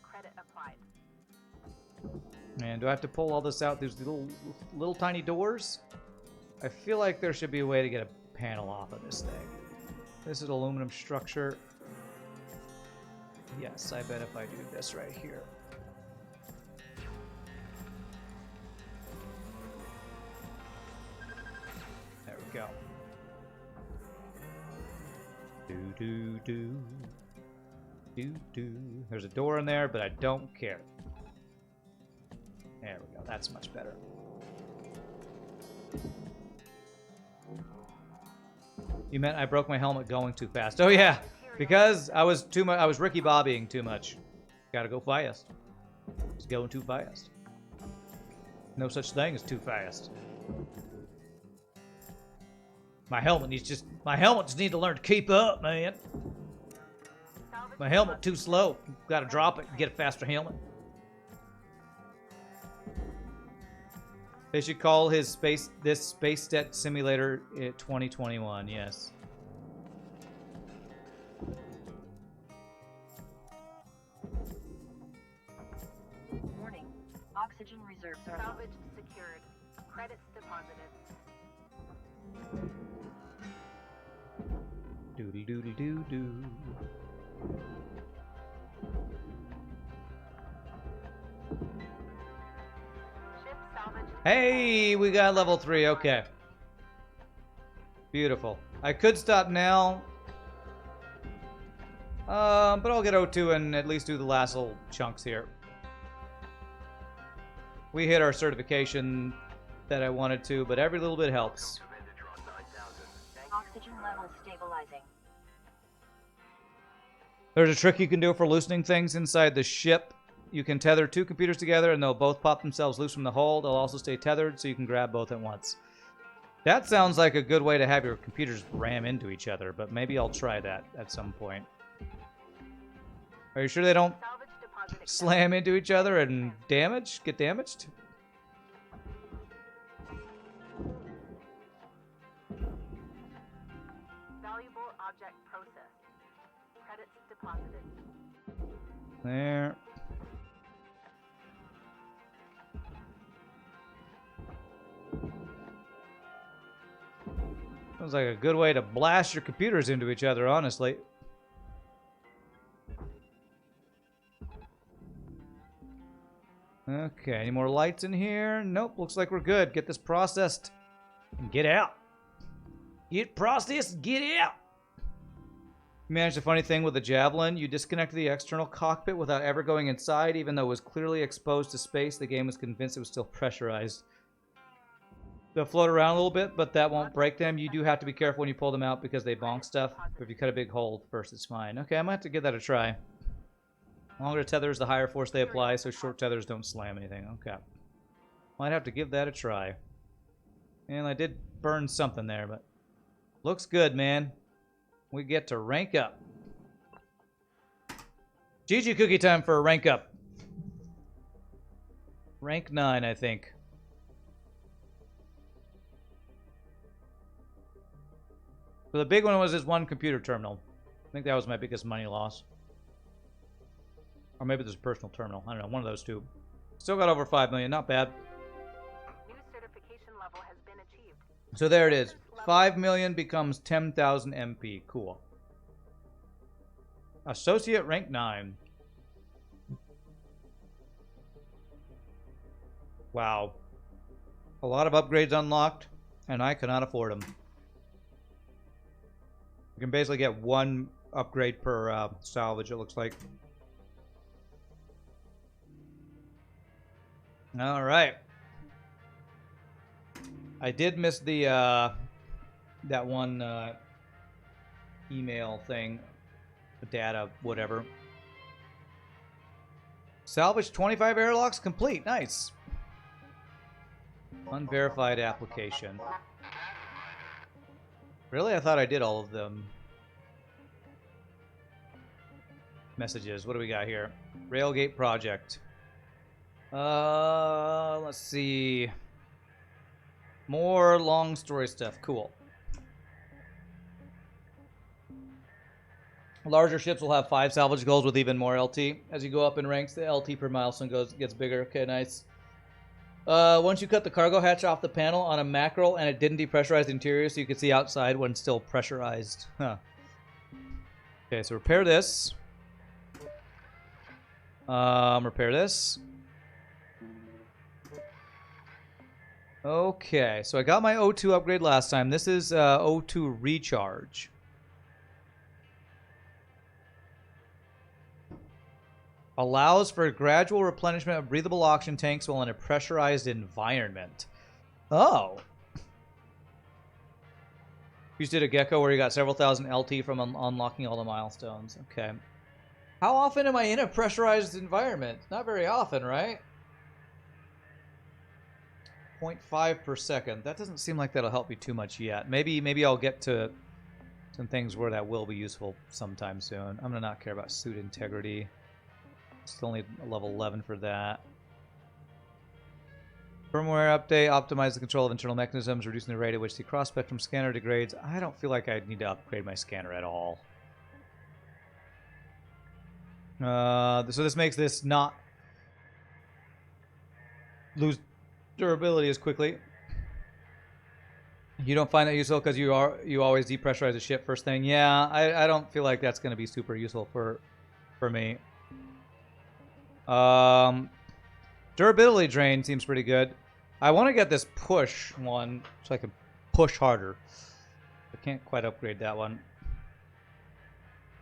credit applied. Man, do I have to pull all this out? There's little tiny doors? I feel like there should be a way to get a panel off of this thing. This is aluminum structure. Yes, I bet if I do this right here. There we go. Do. There's a door in there, but I don't care. There we go. That's much better. You meant I broke my helmet going too fast. Oh yeah, because I was Ricky Bobbying too much. Gotta go fast. It's going too fast. No such thing as too fast. My helmet just need to learn to keep up, man. My helmet too slow. Gotta drop it and get a faster helmet. They should call this space debt simulator 2021. Yes. Warning. Oxygen reserves are low. Salvage secured. Credits deposited. Doodle doodle doo doo. Ship salvaged. Hey, we got level 3. Okay. Beautiful. I could stop now. But I'll get O2 and at least do the last little chunks here. We hit our certification that I wanted to, but every little bit helps. Oxygen levels stabilizing. There's a trick you can do for loosening things inside the ship. You can tether 2 computers together and they'll both pop themselves loose from the hull. They'll also stay tethered so you can grab both at once. That sounds like a good way to have your computers ram into each other, but maybe I'll try that at some point. Are you sure they don't Salvage deposit accepted. slam into each other and get damaged? Valuable object processed. Credits deposited. There. Sounds like a good way to blast your computers into each other, honestly. Okay, any more lights in here? Nope, looks like we're good. Get this processed and get out. Get processed, get out. You managed a funny thing with the Javelin. You disconnected the external cockpit without ever going inside, even though it was clearly exposed to space. The game was convinced it was still pressurized. They'll float around a little bit, but that won't break them. You do have to be careful when you pull them out because they bonk stuff. But if you cut a big hole first, it's fine. Okay, I might have to give that a try. Longer tethers, the higher force they apply, so short tethers don't slam anything. Okay. Might have to give that a try. And I did burn something there, but looks good, man. We get to rank up. GG cookie time for a rank up. Rank 9, I think. So the big one was this one computer terminal. I think that was my biggest money loss. Or maybe there's a personal terminal. I don't know, one of those two. Still got over 5 million, not bad. New certification level has been achieved. So there it is. 5 million becomes 10,000 MP. Cool. Associate rank 9. Wow. A lot of upgrades unlocked, and I cannot afford them. You can basically get 1 upgrade per salvage, it looks like. All right. I did miss the that one email thing, data, whatever. Salvage 25 airlocks complete. Nice. Unverified application. Really? I thought I did all of them. Messages. What do we got here? Railgate project. Let's see. More long story stuff. Cool. Larger ships will have 5 salvage goals with even more LT. As you go up in ranks, the LT per milestone gets bigger. Okay, nice. Once you cut the cargo hatch off the panel on a mackerel and it didn't depressurize the interior so you could see outside when still pressurized. Huh. Okay, so repair this. Repair this. Okay, so I got my O2 upgrade last time. This is O2 recharge. Allows for gradual replenishment of breathable oxygen tanks while in a pressurized environment. Oh. You just did a gecko where you got several thousand LT from unlocking all the milestones. Okay. How often am I in a pressurized environment? Not very often, right? 0.5 per second. That doesn't seem like that'll help me too much yet. Maybe I'll get to some things where that will be useful sometime soon. I'm gonna not care about suit integrity. Still need a level 11 for that. Firmware update, optimize the control of internal mechanisms, reducing the rate at which the cross-spectrum scanner degrades. I don't feel like I need to upgrade my scanner at all. So this makes this not lose durability as quickly. You don't find that useful because you always depressurize the ship first thing. Yeah, I don't feel like that's going to be super useful for me. Durability drain seems pretty good. I want to get this push one so I can push harder. I can't quite upgrade that one.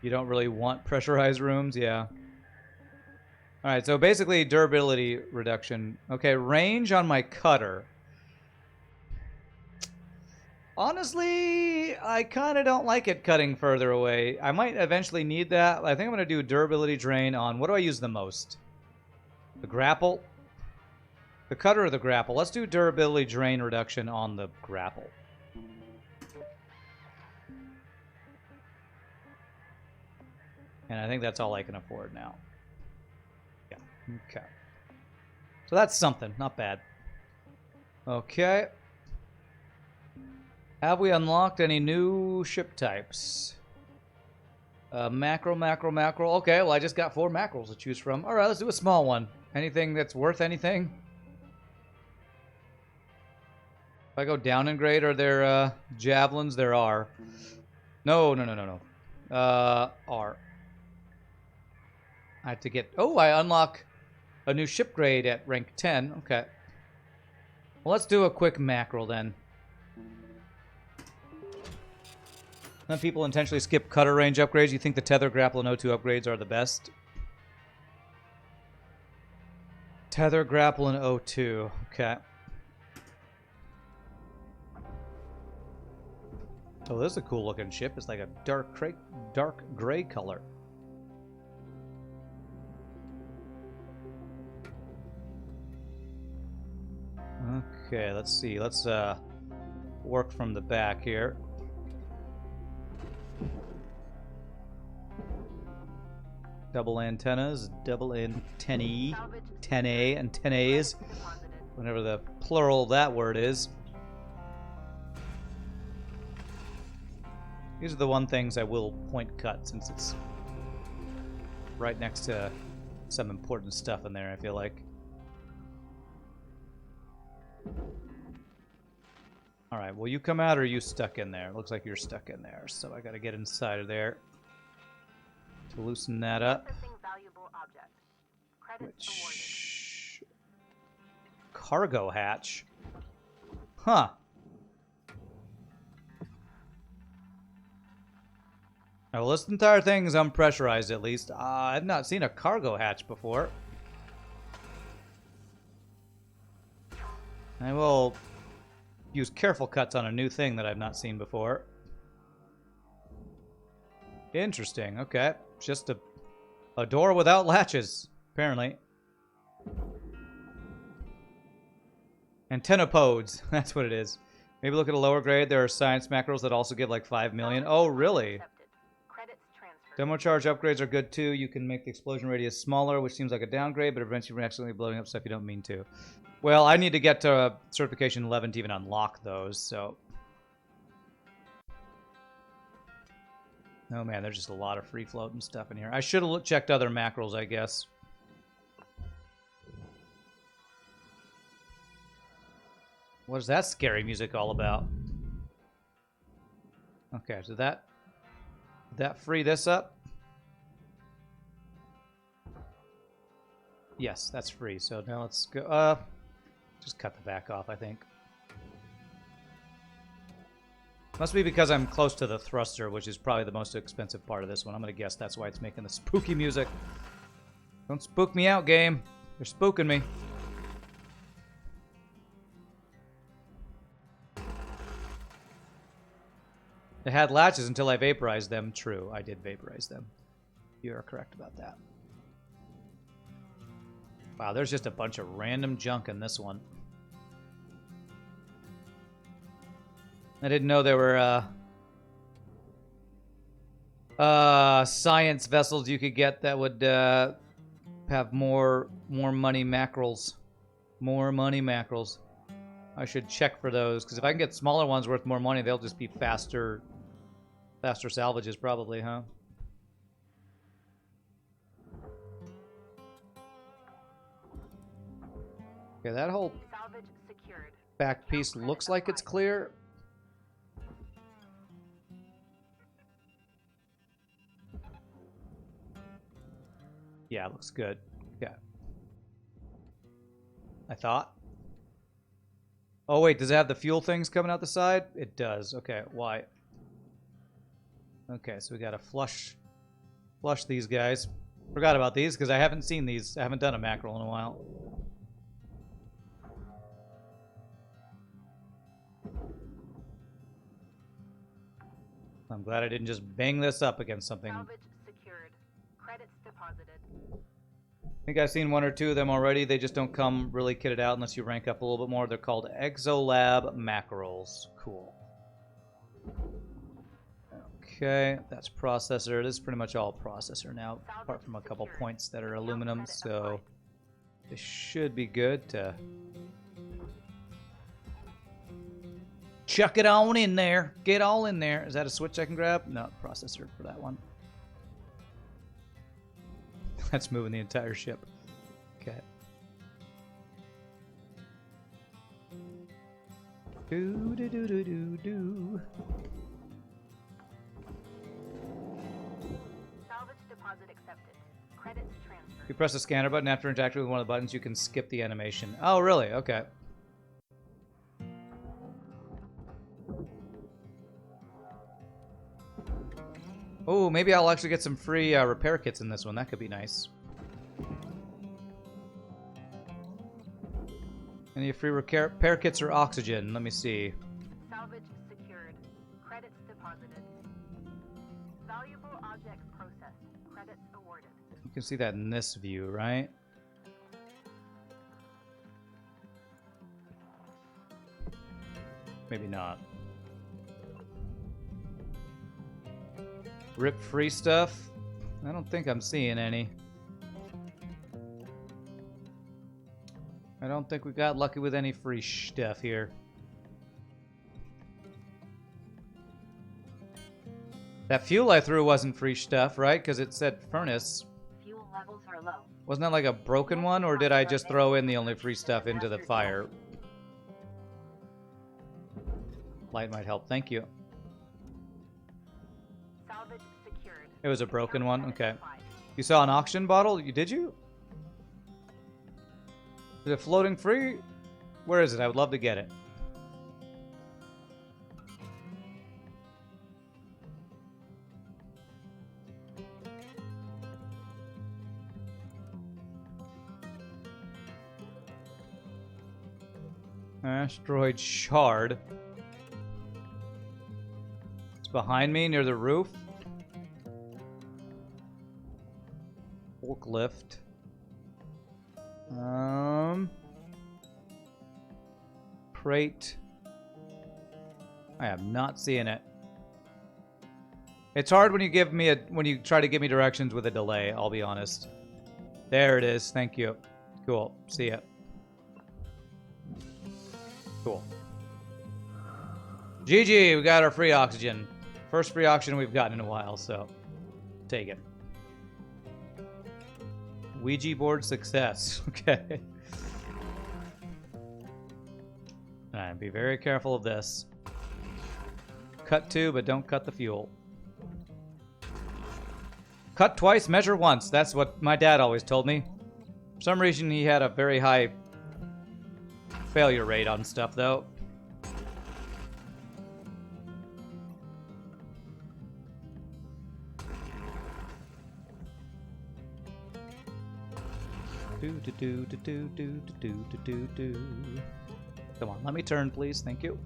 You don't really want pressurized rooms, yeah. All right, so basically durability reduction. Okay, range on my cutter. Honestly, I kind of don't like it cutting further away. I might eventually need that. I think I'm going to do durability drain on... What do I use the most? The grapple? The cutter or the grapple? Let's do durability drain reduction on the grapple. And I think that's all I can afford now. Yeah, okay. So that's something, not bad. Okay. Have we unlocked any new ship types? Mackerel, mackerel, mackerel. Okay, well I just got 4 mackerels to choose from. Alright, let's do a small one. Anything that's worth anything? If I go down in grade, are there javelins? There are. No. R. I have to get... Oh, I unlock a new ship grade at rank 10. Okay. Well, let's do a quick mackerel then. Some people intentionally skip cutter range upgrades. You think the tether, grapple, and O2 upgrades are the best? Tether, grapple, and O2. Okay. Oh, this is a cool looking ship. It's like a dark gray color. Okay, let's see. Let's work from the back here. Double antennas, double antennae, antennae, antennaes, whatever the plural of that word is. These are the one things I will point cut since it's right next to some important stuff in there, I feel like. Alright, will you come out or are you stuck in there? Looks like you're stuck in there, so I gotta get inside of there to loosen that up. Which... Cargo hatch? Huh. Now, well, this entire thing is unpressurized, at least. I've not seen a cargo hatch before. I will use careful cuts on a new thing that I've not seen before. Interesting, okay. Just a door without latches, apparently. Antennopodes, that's what it is. Maybe look at a lower grade. There are science macros that also give like 5 million. Oh, really? Demo charge upgrades are good too. You can make the explosion radius smaller, which seems like a downgrade, but eventually you're accidentally blowing up stuff you don't mean to. Well, I need to get to certification 11 to even unlock those, so... Oh man, there's just a lot of free floating stuff in here. I should have checked other mackerels, I guess. What is that scary music all about? Okay, so that free this up? Yes, that's free. So now let's go. Just cut the back off, I think. Must be because I'm close to the thruster, which is probably the most expensive part of this one. I'm gonna guess that's why it's making the spooky music. Don't spook me out, game. You're spooking me. It had latches until I vaporized them. True, I did vaporize them. You are correct about that. Wow, there's just a bunch of random junk in this one. I didn't know there were science vessels you could get that would have more money mackerels. More money mackerels. I should check for those, because if I can get smaller ones worth more money, they'll just be faster salvages probably, huh? Okay, that whole back piece looks like it's clear. Yeah, it looks good. Yeah. I thought. Oh, wait, does it have the fuel things coming out the side? It does. Okay, why? Okay, so we gotta flush these guys. Forgot about these because I haven't seen these. I haven't done a mackerel in a while. I'm glad I didn't just bang this up against something. Salvage secured. Credits deposited. I think I've seen one or two of them already. They just don't come really kitted out unless you rank up a little bit more. They're called Exolab mackerels. Cool. Okay, that's processor. This is pretty much all processor now, apart from a couple points that are aluminum, so this should be good to chuck it on in there. Get all in there. Is that a switch I can grab? No, processor for that one. That's moving the entire ship. Okay. Do do do do do do. Salvage deposit accepted. Credits transferred. If you press the scanner button after interacting with one of the buttons, you can skip the animation. Oh, really? Okay. Oh, maybe I'll actually get some free repair kits in this one. That could be nice. Any free repair kits or oxygen? Let me see. Salvage secured. Credits deposited. Valuable object processed. Credits awarded. You can see that in this view, right? Maybe not. Rip free stuff? I don't think I'm seeing any. I don't think we got lucky with any free stuff here. That fuel I threw wasn't free stuff, right? Because it said furnace. Fuel levels are low. Wasn't that like a broken one, or did I just throw in the only free stuff into the fire? Light might help. Thank you. Salvage secured. It was a broken one? Okay. Applied. You saw an auction bottle? Did you? Is it floating free? Where is it? I would love to get it. Asteroid shard. It's behind me near the roof. Forklift. Crate. I am not seeing it. It's hard when you give me when you try to give me directions with a delay, I'll be honest. There it is. Thank you. Cool. See ya. Cool. GG, we got our free oxygen. First free oxygen we've gotten in a while, so take it. Ouija board success. Okay. Alright, be very careful of this. Cut two, but don't cut the fuel. Cut twice, measure once. That's what my dad always told me. For some reason, he had a very high failure rate on stuff, though. Come on, let me turn, please. Thank you.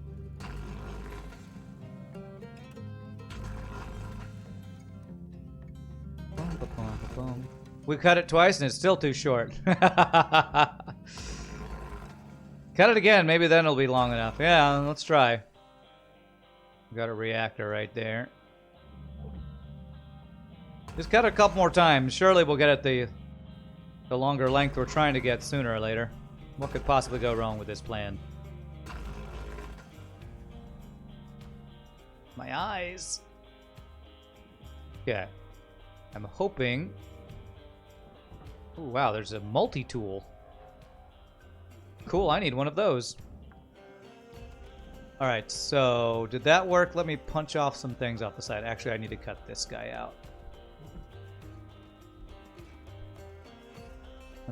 We cut it twice and it's still too short. Cut it again. Maybe then it'll be long enough. Yeah, let's try. We got a reactor right there. Just cut it a couple more times. Surely we'll get it the longer length we're trying to get sooner or later. What could possibly go wrong with this plan? My eyes. Yeah. I'm hoping... Oh, wow, there's a multi-tool. Cool, I need one of those. Alright, so did that work? Let me punch off some things off the side. Actually, I need to cut this guy out.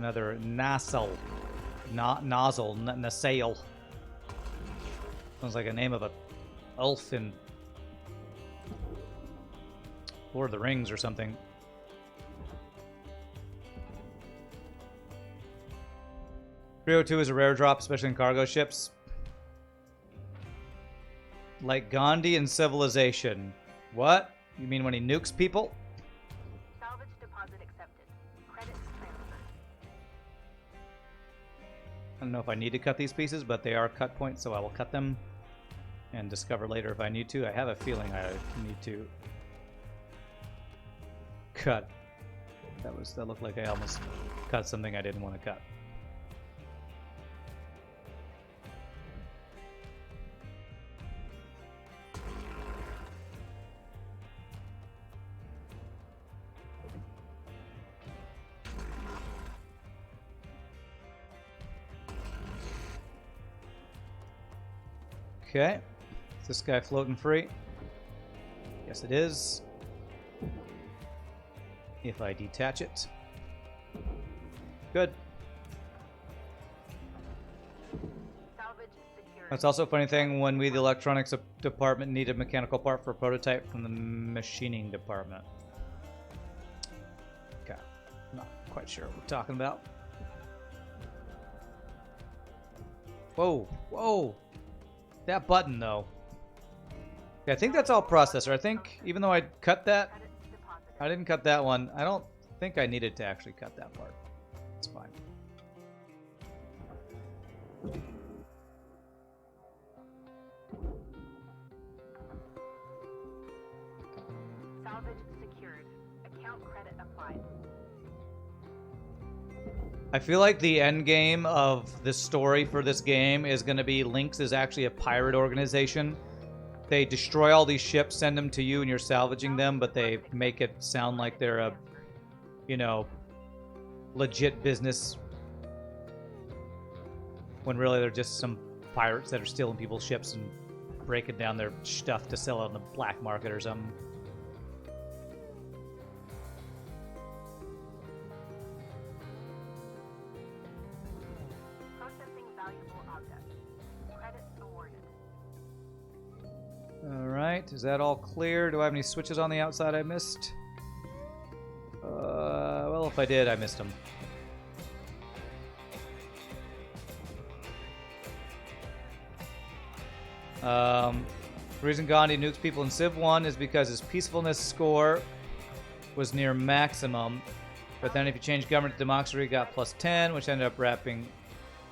Another nacelle. Nozzle. Nacelle. Sounds like a name of a elf in Lord of the Rings or something. .302 is a rare drop, especially in cargo ships. Like Gandhi in Civilization. What? You mean when he nukes people? Salvage deposit accepted. Credits transferred. I don't know if I need to cut these pieces, but they are cut points, so I will cut them and discover later if I need to. I have a feeling I need to cut. That looked like I almost cut something I didn't want to cut. Okay, is this guy floating free? Yes, it is. If I detach it. Good. Salvage secured. That's also a funny thing when we, the electronics department, need a mechanical part for a prototype from the machining department. Okay, not quite sure what we're talking about. Whoa, whoa! That button, though. Yeah, I think that's all processor. I think, even though I cut that, Credits deposited. I didn't cut that one. I don't think I needed to actually cut that part. It's fine. Salvage secured. Account credit applied. I feel like the end game of the story for this game is going to be Lynx is actually a pirate organization. They destroy all these ships, send them to you, and you're salvaging them, but they make it sound like they're a, you know, legit business. When really they're just some pirates that are stealing people's ships and breaking down their stuff to sell it on the black market or something. Processing valuable objects. Credits awarded. Alright, is that all clear? Do I have any switches on the outside I missed? Well, if I did, I missed them. The reason Gandhi nukes people in Civ 1 is because his peacefulness score was near maximum. But then if you change government to democracy, he got +10, which ended up wrapping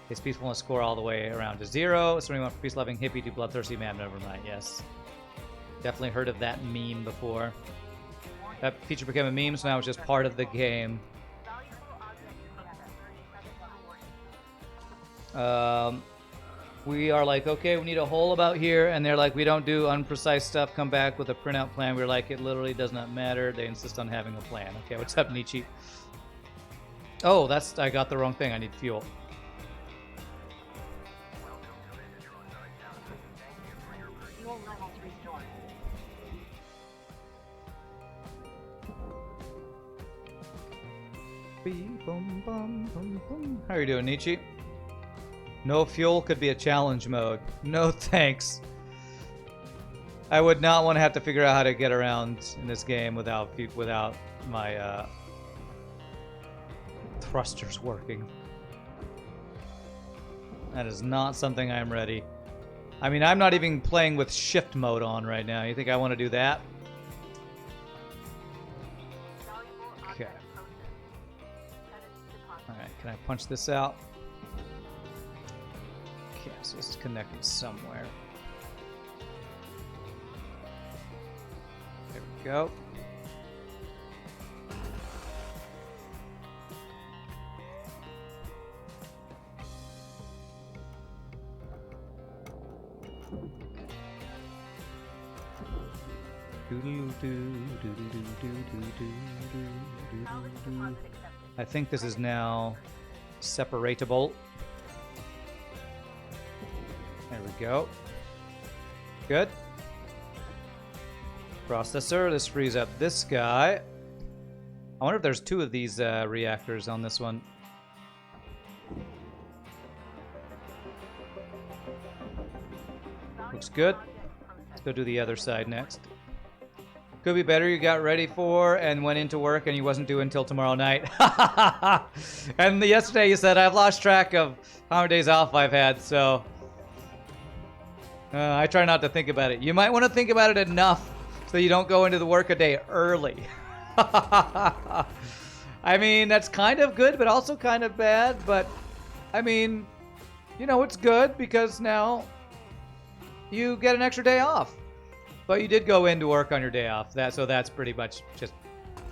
his peacefulness score all the way around to 0. So we went from peace-loving hippie to bloodthirsty man overnight, yes. Definitely heard of that meme before. That feature became a meme, so now it's just part of the game. Valuable object processed. Credits awarded. We are like, okay, we need a hole about here, and they're like, we don't do unprecise stuff, come back with a printout plan. We're like, it literally does not matter. They insist on having a plan. Okay, what's up, Nietzsche? Oh, I got the wrong thing. I need fuel. Fuel levels restored. How are you doing, Nietzsche? No fuel could be a challenge mode. No thanks. I would not want to have to figure out how to get around in this game without my thrusters working. That is not something I'm ready. I mean, I'm not even playing with shift mode on right now. You think I want to do that? Valuable Okay. object processed. Credits deposited. Alright, can I punch this out? Okay, so this is connected somewhere. There we go. Salvage deposit accepted. I think this is now separatable. There we go. Good. Processor. This frees up this guy. I wonder if there's two of these reactors on this one. Looks good. Let's go do the other side next. Could be better you got ready for and went into work and you wasn't due until tomorrow night. And yesterday you said, I've lost track of how many days off I've had, so... I try not to think about it. You might want to think about it enough so you don't go into the work a day early. I mean, that's kind of good, but also kind of bad. But, I mean, you know, it's good because now you get an extra day off. But you did go into work on your day off. So that's pretty much just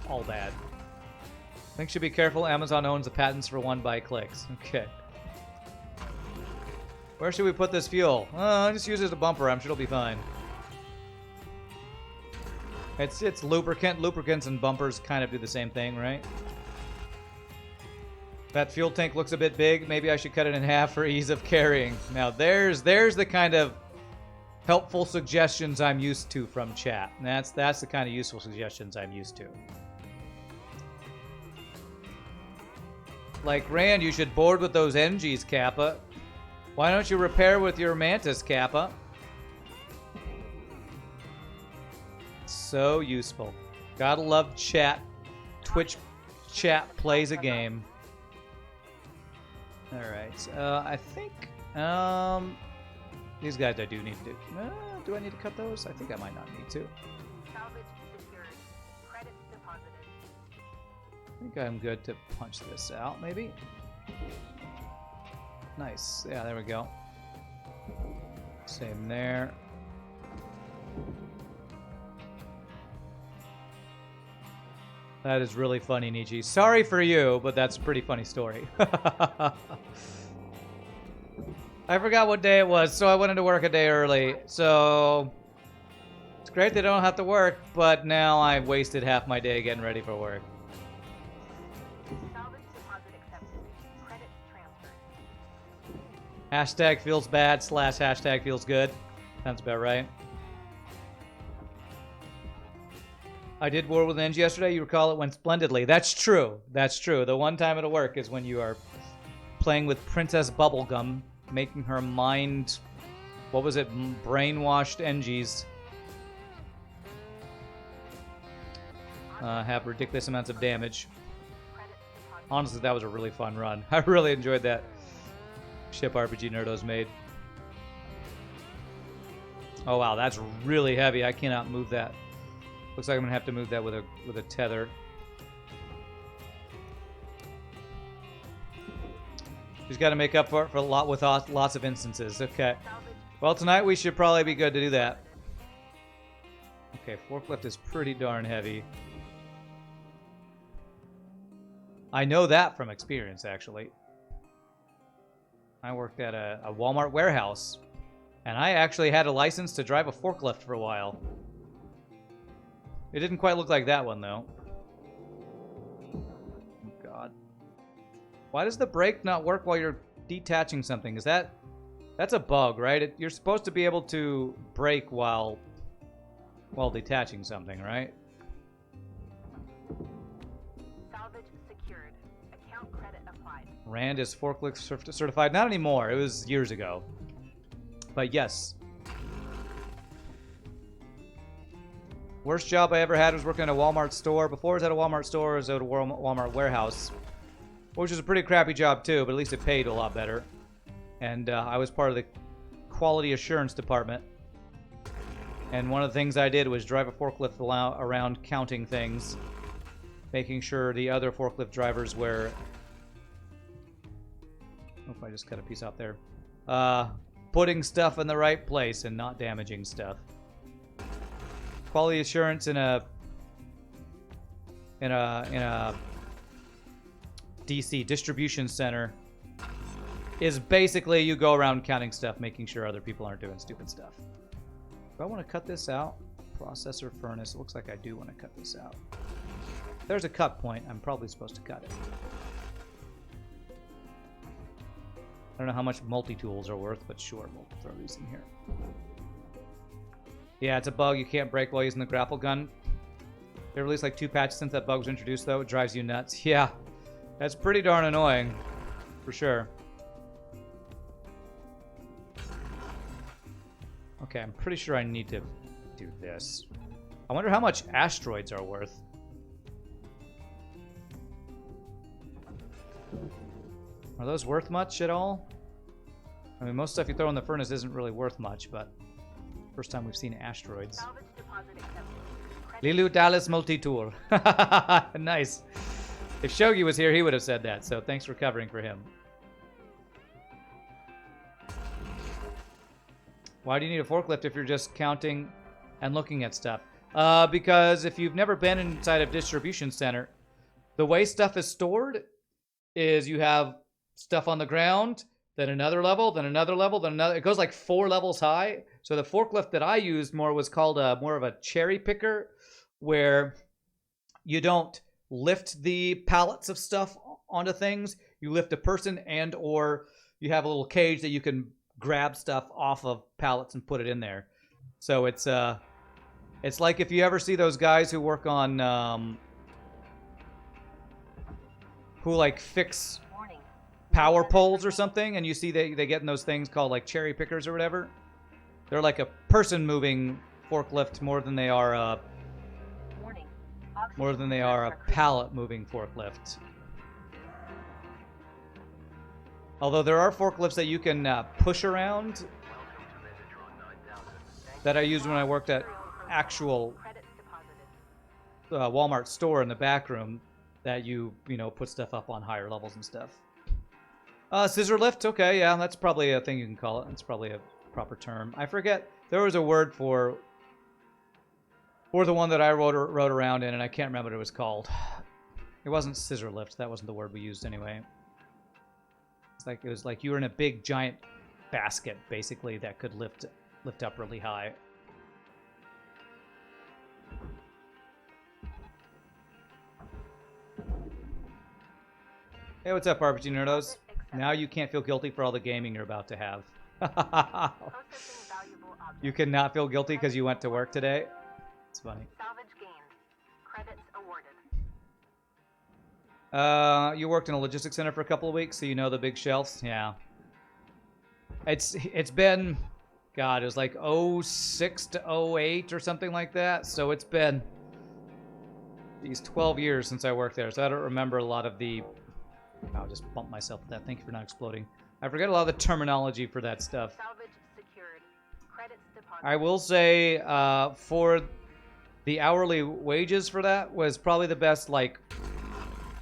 all bad. I think you should be careful. Amazon owns the patents for one-buy clicks. Okay. Where should we put this fuel? Just use it as a bumper. I'm sure it'll be fine. It's lubricant. Lubricants and bumpers kind of do the same thing, right? That fuel tank looks a bit big. Maybe I should cut it in half for ease of carrying. Now there's the kind of helpful suggestions I'm used to from chat. That's the kind of useful suggestions I'm used to. Like, Rand, you should board with those NGs, Kappa. Why don't you repair with your Mantis, Kappa? So useful. Gotta love chat. Twitch chat plays a game. Alright, I think, these guys I do need to do. Do I need to cut those? I think I might not need to. Salvage secured. Credits deposited. I think I'm good to punch this out, maybe? Nice. Yeah, there we go. Same there. That is really funny, Nietzsche. Sorry for you, but that's a pretty funny story. I forgot what day it was, so I went into work a day early. So it's great they don't have to work, but now I've wasted half my day getting ready for work. Salvage deposit accepted. Credits transferred. Hashtag feels bad / hashtag feels good. Sounds about right. I did war with Eng yesterday. You recall it went splendidly. That's true. That's true. The one time it'll work is when you are playing with Princess Bubblegum, making her mind, what was it, brainwashed Engies have ridiculous amounts of damage. Honestly, that was a really fun run. I really enjoyed that ship RPG Nerdos made. Oh wow, that's really heavy. I cannot move that. Looks like I'm gonna have to move that with a tether. Just got to make up for it with lots of instances. Okay. Well, tonight we should probably be good to do that. Okay, forklift is pretty darn heavy. I know that from experience, actually. I worked at a Walmart warehouse, and I actually had a license to drive a forklift for a while. It didn't quite look like that one, though. Oh, God. Why does the brake not work while you're detaching something? Is that's a bug, right? You're supposed to be able to brake while detaching something, right? Salvage secured. Account credit applied. Rand is forklift certified. Not anymore. It was years ago. But yes. Worst job I ever had was working at a Walmart store. Before I was at a Walmart store, I was at a Walmart warehouse, which was a pretty crappy job too, but at least it paid a lot better. And I was part of the quality assurance department. And one of the things I did was drive a forklift around counting things, making sure the other forklift drivers were... Oh, I just cut a piece out there. Putting stuff in the right place and not damaging stuff. Quality assurance in a DC distribution center is basically you go around counting stuff, making sure other people aren't doing stupid stuff. Do I want to cut this out? Processor furnace. It looks like I do want to cut this out. There's a cut point. I'm probably supposed to cut it. I don't know how much multi-tools are worth, but sure, we'll throw these in here. Yeah, it's a bug. You can't brake while using the grapple gun. They released like 2 patches since that bug was introduced, though. It drives you nuts. Yeah, that's pretty darn annoying, for sure. Okay, I'm pretty sure I need to do this. I wonder how much asteroids are worth. Are those worth much at all? I mean, most stuff you throw in the furnace isn't really worth much, but first time we've seen asteroids. Salvage deposit accepted. Lilu Dallas Multi-Tour. Nice. If Shogi was here, he would have said that, so thanks for covering for him. Why do you need a forklift if you're just counting and looking at stuff? Because if you've never been inside a distribution center, the way stuff is stored is you have stuff on the ground, then another level, then another level, then another. It goes like 4 levels high. So the forklift that I used more was called more of a cherry picker, where you don't lift the pallets of stuff onto things. You lift a person, and or you have a little cage that you can grab stuff off of pallets and put it in there. So it's like if you ever see those guys who work on who like fix power poles or something, and you see they get in those things called like cherry pickers or whatever. They're like a person moving forklift more than they are a pallet moving forklift. Although there are forklifts that you can push around that I used when I worked at actual Walmart store in the back room, that you know, put stuff up on higher levels and stuff. Scissor lift, okay, yeah, that's probably a thing you can call it. It's probably a proper term. I forget. There was a word for the one that I rode around in, and I can't remember what it was called. It wasn't scissor lift. That wasn't the word we used anyway. It was like you were in a big giant basket, basically, that could lift up really high. Hey, what's up, RPG Nerdos? Now you can't feel guilty for all the gaming you're about to have. You cannot feel guilty because you went to work today? It's funny. Salvage gained. Credits awarded. You worked in a logistics center for a couple of weeks, so you know the big shelves? Yeah. It's been, God, it was like 06 to 08 or something like that. So it's been these 12 years since I worked there. So I don't remember a lot of the... I'll just bump myself with that. Thank you for not exploding. I forget a lot of the terminology for that stuff. Salvage secured. Credits deposited. I will say, for the hourly wages for that was probably the best, like,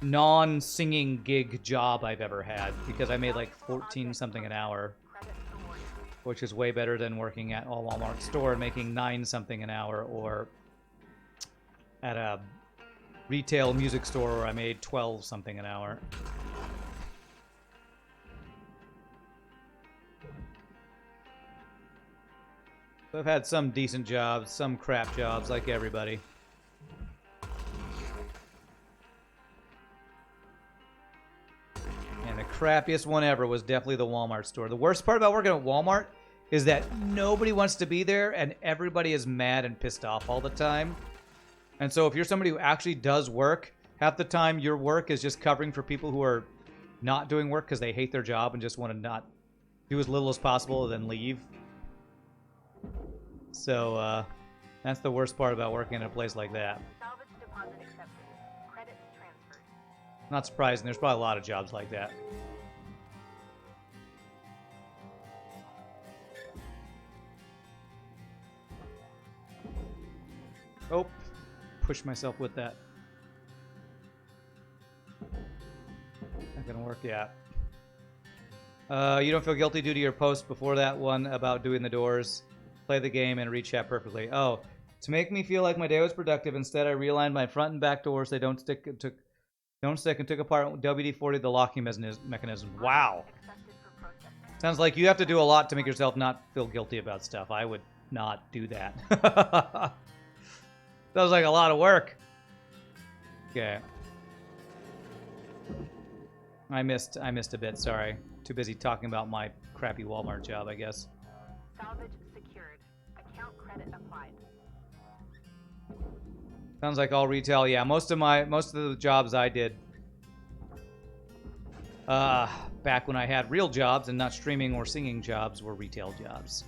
non-singing gig job I've ever had, because I made like 14 something an hour, which is way better than working at a Walmart store and making 9 something an hour, or at a retail music store where I made 12 something an hour. So I've had some decent jobs, some crap jobs, like everybody. And the crappiest one ever was definitely the Walmart store. The worst part about working at Walmart is that nobody wants to be there and everybody is mad and pissed off all the time. And so if you're somebody who actually does work, half the time your work is just covering for people who are not doing work because they hate their job and just want to not do as little as possible and then leave. So that's the worst part about working in a place like that. Salvage deposit accepted. Credits transferred. Not surprising. There's probably a lot of jobs like that. Oh, push myself with that. Not gonna work yet. You don't feel guilty due to your post before that one about doing the doors. Play the game and read chat perfectly. Oh, to make me feel like my day was productive, instead I realigned my front and back doors. They don't stick and took apart WD-40 the locking mechanism. Wow. Accepted for processing. Sounds like you have to do a lot to make yourself not feel guilty about stuff. I would not do that. Sounds like a lot of work. Okay. I missed a bit, sorry. Too busy talking about my crappy Walmart job, I guess. Salvage secured. Account credit applied. Sounds like all retail. Yeah, most of the jobs I did back when I had real jobs and not streaming or singing jobs were retail jobs.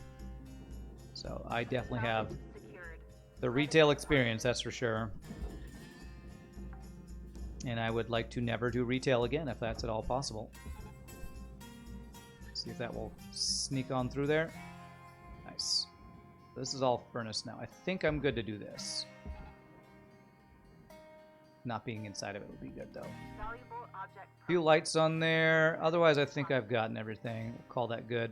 So So I definitely have Salvage secured. the retail experience, that's for sure. And I would like to never do retail again if that's at all possible. See if that will sneak on through there. Nice. This is all furnace now. I think I'm good to do this. Not being inside of it would be good, though. Valuable object Few lights on there. Otherwise, I think I've gotten everything. We'll call that good.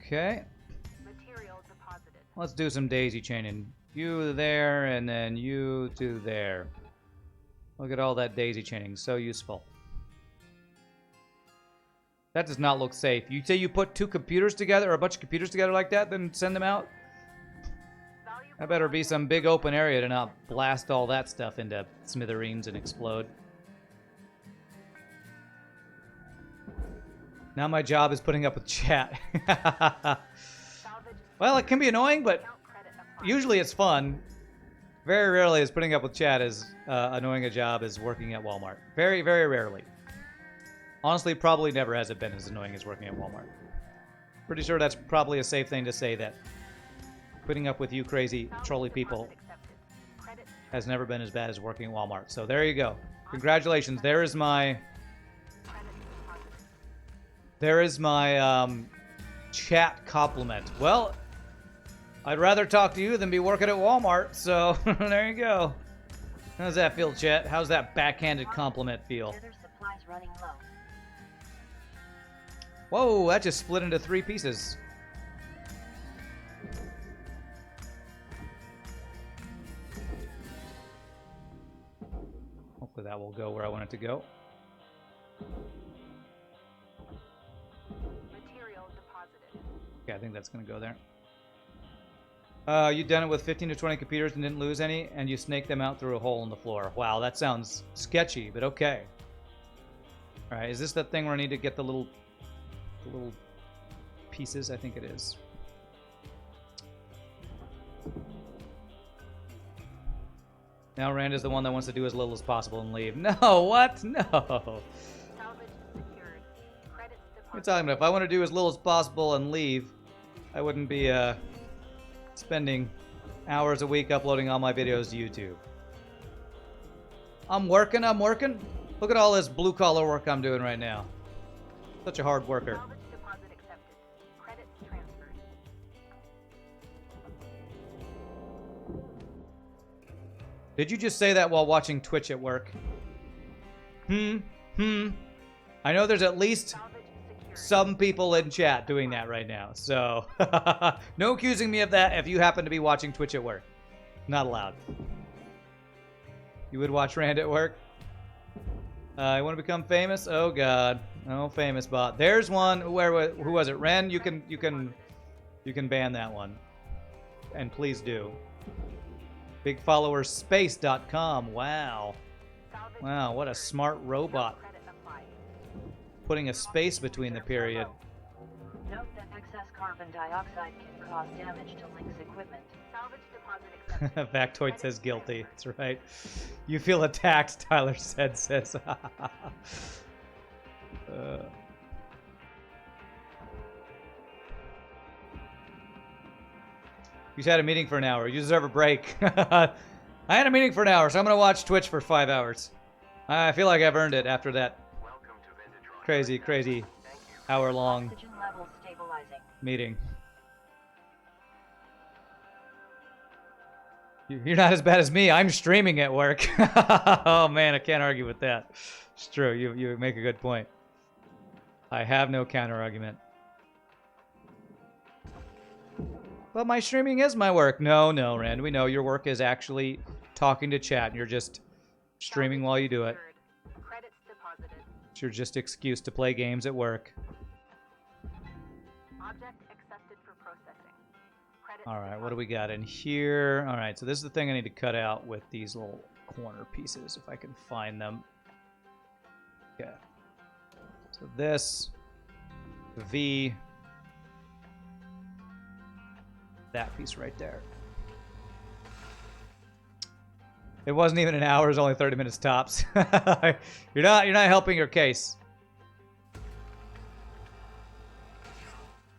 Okay. material deposited. Let's do some daisy chaining. You there, and then you to there. Look at all that daisy chaining. So useful. That does not look safe. You say you put two computers together, or a bunch of computers together like that, then send them out? Valuable That better be some big open area to not blast all that stuff into smithereens and explode. Now my job is putting up with chat. salvage Well, it can be annoying, but account credit applied. usually it's fun. Very rarely is putting up with chat as annoying a job as working at Walmart. Very, very rarely. Honestly, probably never has it been as annoying as working at Walmart. Pretty sure that's probably a safe thing to say, that putting up with you crazy Salvage trolley deposit people accepted. Credit has never been as bad as working at Walmart. So there you go. Congratulations. There is my credit deposited. chat compliment. Well, I'd rather talk to you than be working at Walmart. So there you go. How does that feel, chat? How's that backhanded compliment feel? Nether supplies running low. Whoa, that just split into 3 pieces. Hopefully that will go where I want it to go. Material deposited. Okay, I think that's going to go there. You done it with 15 to 20 computers and didn't lose any, and you snaked them out through a hole in the floor. Wow, that sounds sketchy, but okay. All right, is this that thing where I need to get the little pieces? I think it is. Now Rand is the one that wants to do as little as possible and leave. No, what? No. Salvage secured. Credits You're deposited. talking about if I want to do as little as possible and leave, I wouldn't be spending hours a week uploading all my videos to YouTube. I'm working. Look at all this blue collar work I'm doing right now. Such a hard worker. Salvage deposit accepted. Credits transferred. Did you just say that while watching Twitch at work? I know there's at least Salvage secured. some people in chat doing that right now, so no accusing me of that if you happen to be watching Twitch at work. Not allowed. You would watch Rand at work? You want to become famous? Oh God, oh famous bot. There's one. Who was it? Ren, you can ban that one, and please do. Bigfollowerspace.com. Wow, Salvage wow, what a secured. smart robot. Credit applied. Putting a space between the period. Note that excess carbon dioxide can cause damage to Link's equipment. Salvage deposit accepted. Factoid says guilty. That's right. You feel attacked, Tyler says. You had a meeting for an hour. You deserve a break. I had a meeting for an hour, so I'm going to watch Twitch for 5 hours. I feel like I've earned it after that crazy hour-long Oxygen levels stabilizing. meeting. You're not as bad as me. I'm streaming at work. Oh man, I can't argue with that. It's true. You make a good point. I have no counter argument. But my streaming is my work. No, Rand. We know your work is actually talking to chat, and you're just streaming while you do it. Secured. Credits deposited. It's your just excuse to play games at work. Object accepted for processing. Credits All right, what do deposited. we got in here? All right, so this is the thing I need to cut out with these little corner pieces, if I can find them. Okay. So this, V, that piece right there. It wasn't even an hour. It was only 30 minutes tops. You're not helping your case.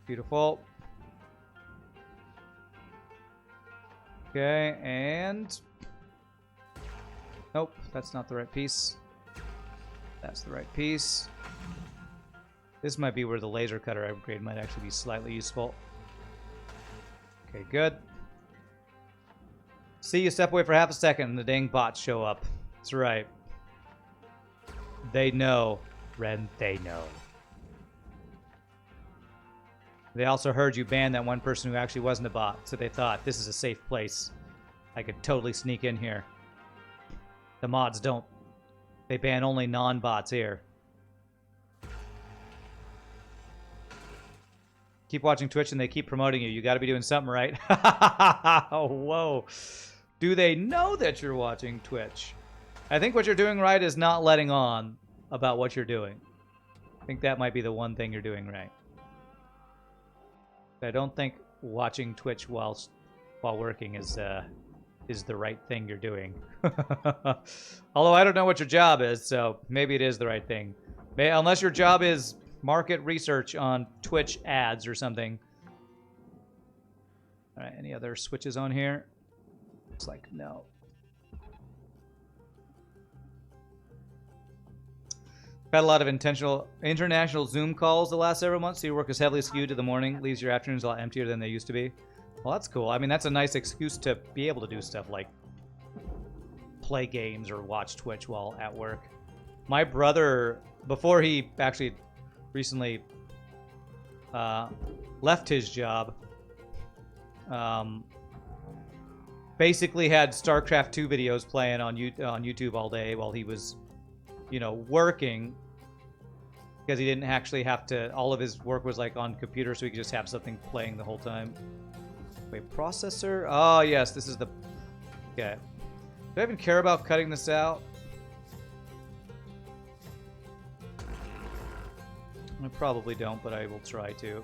Beautiful. Okay, and nope, that's not the right piece. That's the right piece. This might be where the laser cutter upgrade might actually be slightly useful. Okay, good. See, you step away for half a second and the dang bots show up. That's right. They know. Ren, they know. They also heard you ban that one person who actually wasn't a bot, so they thought, this is a safe place. I could totally sneak in here. The mods don't. They ban only non-bots here. Keep watching Twitch and they keep promoting you. You got to be doing something right. Oh, whoa. Do they know that you're watching Twitch? I think what you're doing right is not letting on about what you're doing. I think that might be the one thing you're doing right. I don't think watching Twitch while working is the right thing you're doing. Although I don't know what your job is, so maybe it is the right thing. Unless your job is market research on Twitch ads or something. All right, any other switches on here? Looks like no. Had a lot of international Zoom calls the last several months, so your work is heavily skewed to the morning, leaves your afternoons a lot emptier than they used to be. Well, that's cool. I mean, that's a nice excuse to be able to do stuff like play games or watch Twitch while at work. My brother, before he actually recently left his job, basically had StarCraft 2 videos playing on YouTube all day while he was, you know, working, because he didn't actually have to, all of his work was like on computer, so he could just have something playing the whole time. Wait, processor? Oh, yes, this is the... Okay. Do I even care about cutting this out? I probably don't, but I will try to.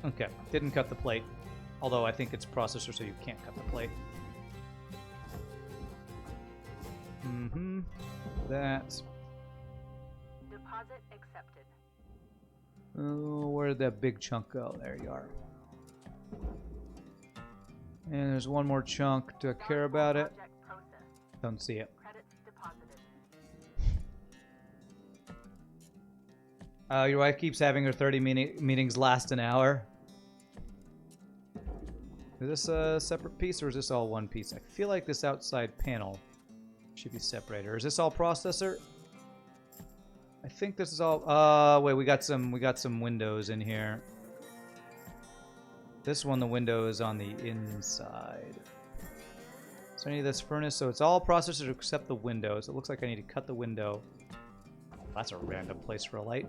Okay, didn't cut the plate. Although I think it's processor, so you can't cut the plate. Mm-hmm. That. Deposit accepted. Oh, where did that big chunk go? There you are. And there's one more chunk. Do I care about it? Don't see it. Credits deposited. Your wife keeps having her 30 meetings last an hour. Is this a separate piece or is this all one piece? I feel like this outside panel should be separated. Or is this all processor? I think this is all. Wait, we got some windows in here. This one, the window is on the inside. So any of this furnace, so it's all processors except the windows. It looks like I need to cut the window. That's a random place for a light.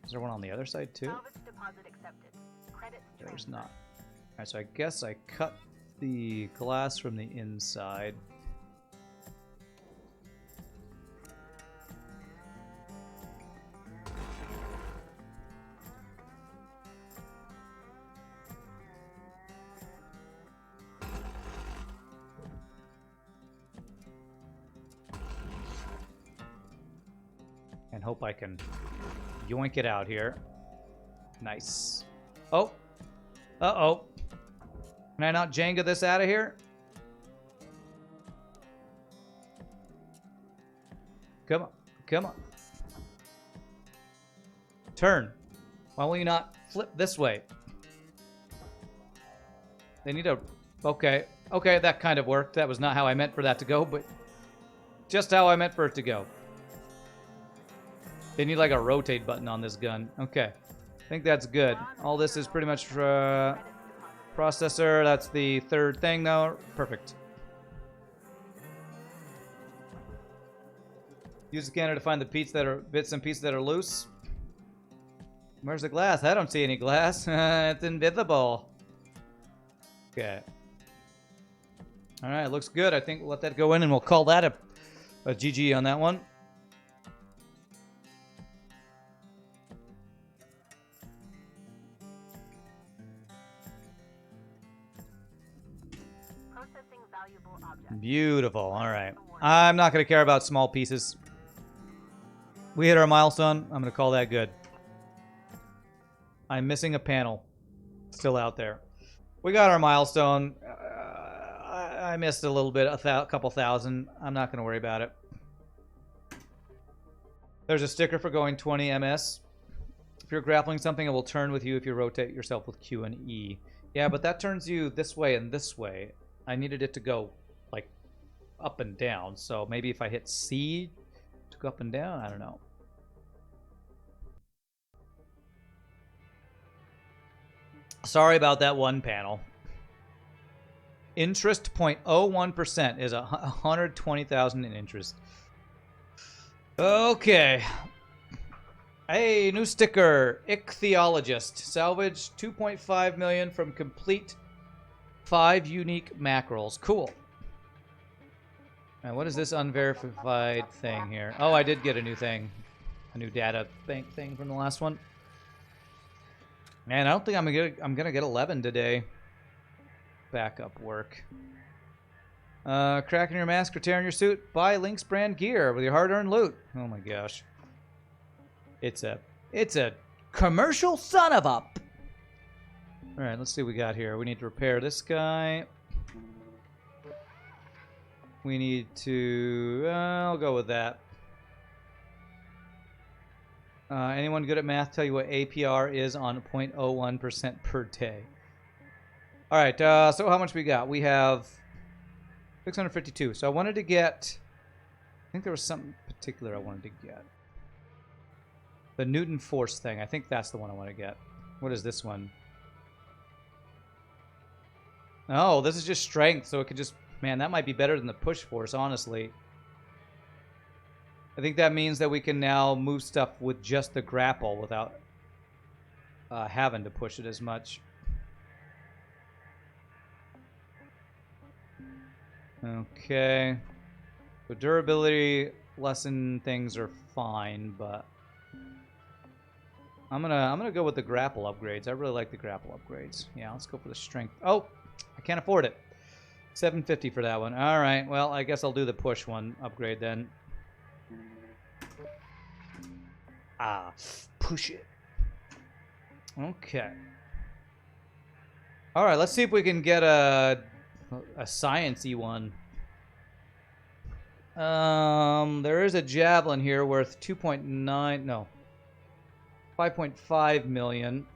Is there one on the other side too? Salvage deposit accepted. Credits There's transferred. not. Alright, so I guess I cut the glass from the inside. And hope I can yoink it out here. Nice. Oh. Uh-oh. Can I not Jenga this out of here? Come on. Come on. Turn. Why will you not flip this way? They need a... Okay. Okay, that kind of worked. That was not how I meant for that to go, but just how I meant for it to go. They need like a rotate button on this gun. Okay. I think that's good. All this is pretty much processor. That's the third thing though. Perfect. Use the scanner to find the bits and pieces that are loose. Where's the glass? I don't see any glass. It's invisible. Okay. Alright, looks good. I think we'll let that go in and we'll call that a GG on that one. Beautiful. All right. I'm not going to care about small pieces. We hit our milestone. I'm going to call that good. I'm missing a panel. Still out there. We got our milestone. I missed a little bit, a couple thousand. I'm not going to worry about it. There's a sticker for going 20 ms. If you're grappling something, it will turn with you if you rotate yourself with Q and E. Yeah, but that turns you this way and this way. I needed it to go, like, up and down. So maybe if I hit C to go up and down, I don't know. Sorry about that one panel. Interest 0.01% is 120,000 in interest. Okay. Hey, new sticker. Ichthyologist. Salvage 2.5 million from complete 5 unique mackerels. Cool. Now, what is this unverified thing here? Oh, I did get a new thing. A new data bank thing from the last one. Man, I don't think I'm gonna get 11 today. Backup work. Cracking your mask or tearing your suit? Buy Lynx brand gear with your hard-earned loot. Oh my gosh. It's a commercial son of a... Alright, let's see what we got here. We need to repair this guy. We need to... I'll go with that. Anyone good at math tell you what APR is on 0.01% per day? Alright, so how much we got? We have 652. So I wanted to get... I think there was something particular I wanted to get. The Newton force thing. I think that's the one I want to get. What is this one? Oh, this is just strength, so it could just... Man, that might be better than the push force, honestly. I think that means that we can now move stuff with just the grapple without having to push it as much. Okay. So durability lesson things are fine, but I'm gonna go with the grapple upgrades. I really like the grapple upgrades. Yeah, let's go for the strength. Oh, I can't afford it. 750 for that one. All right. Well, I guess I'll do the push one upgrade then. Ah, push it. Okay. All right. Let's see if we can get a science-y one. There is a javelin here worth 2.9. No. 5.5 million.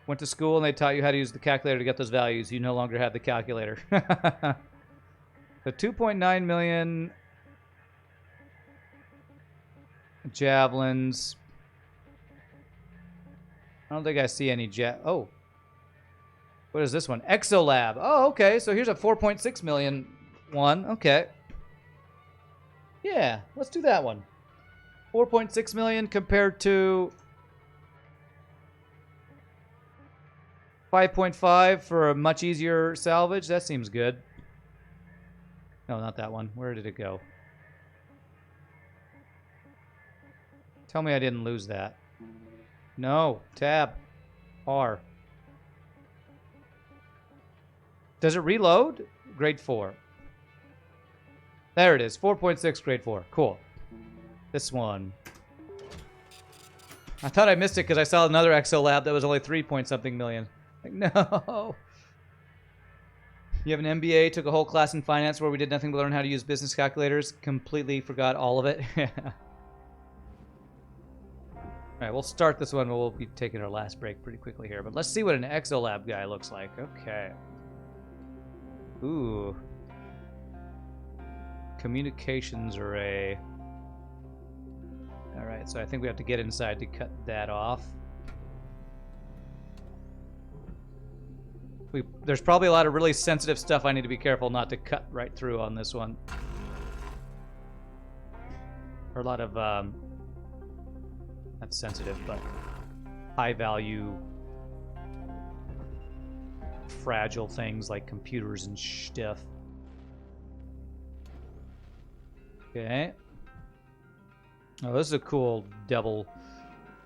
Went to school and they taught you how to use the calculator to get those values. You no longer have the calculator. The 2.9 million javelins. I don't think I see any Oh. What is this one? Exolab. Oh, okay. So here's a 4.6 million one. Okay. Yeah, let's do that one. 4.6 million compared to 5.5 for a much easier salvage. That seems good. No, not that one. Where did it go? Tell me I didn't lose that. No. Tab. R. Does it reload? Grade 4. There it is. 4.6 grade 4. Cool. This one. I thought I missed it because I saw another Exolab that was only 3 point something million. Like, no. You have an MBA, took a whole class in finance where we did nothing but learn how to use business calculators. Completely forgot all of it. Alright, we'll start this one, but we'll be taking our last break pretty quickly here. But let's see what an Exolab guy looks like. Okay. Ooh. Communications array. Alright, so I think we have to get inside to cut that off. There's probably a lot of really sensitive stuff I need to be careful not to cut right through on this one. Or a lot of, not sensitive, but high value, fragile things like computers and stuff. Okay. Oh, this is a cool double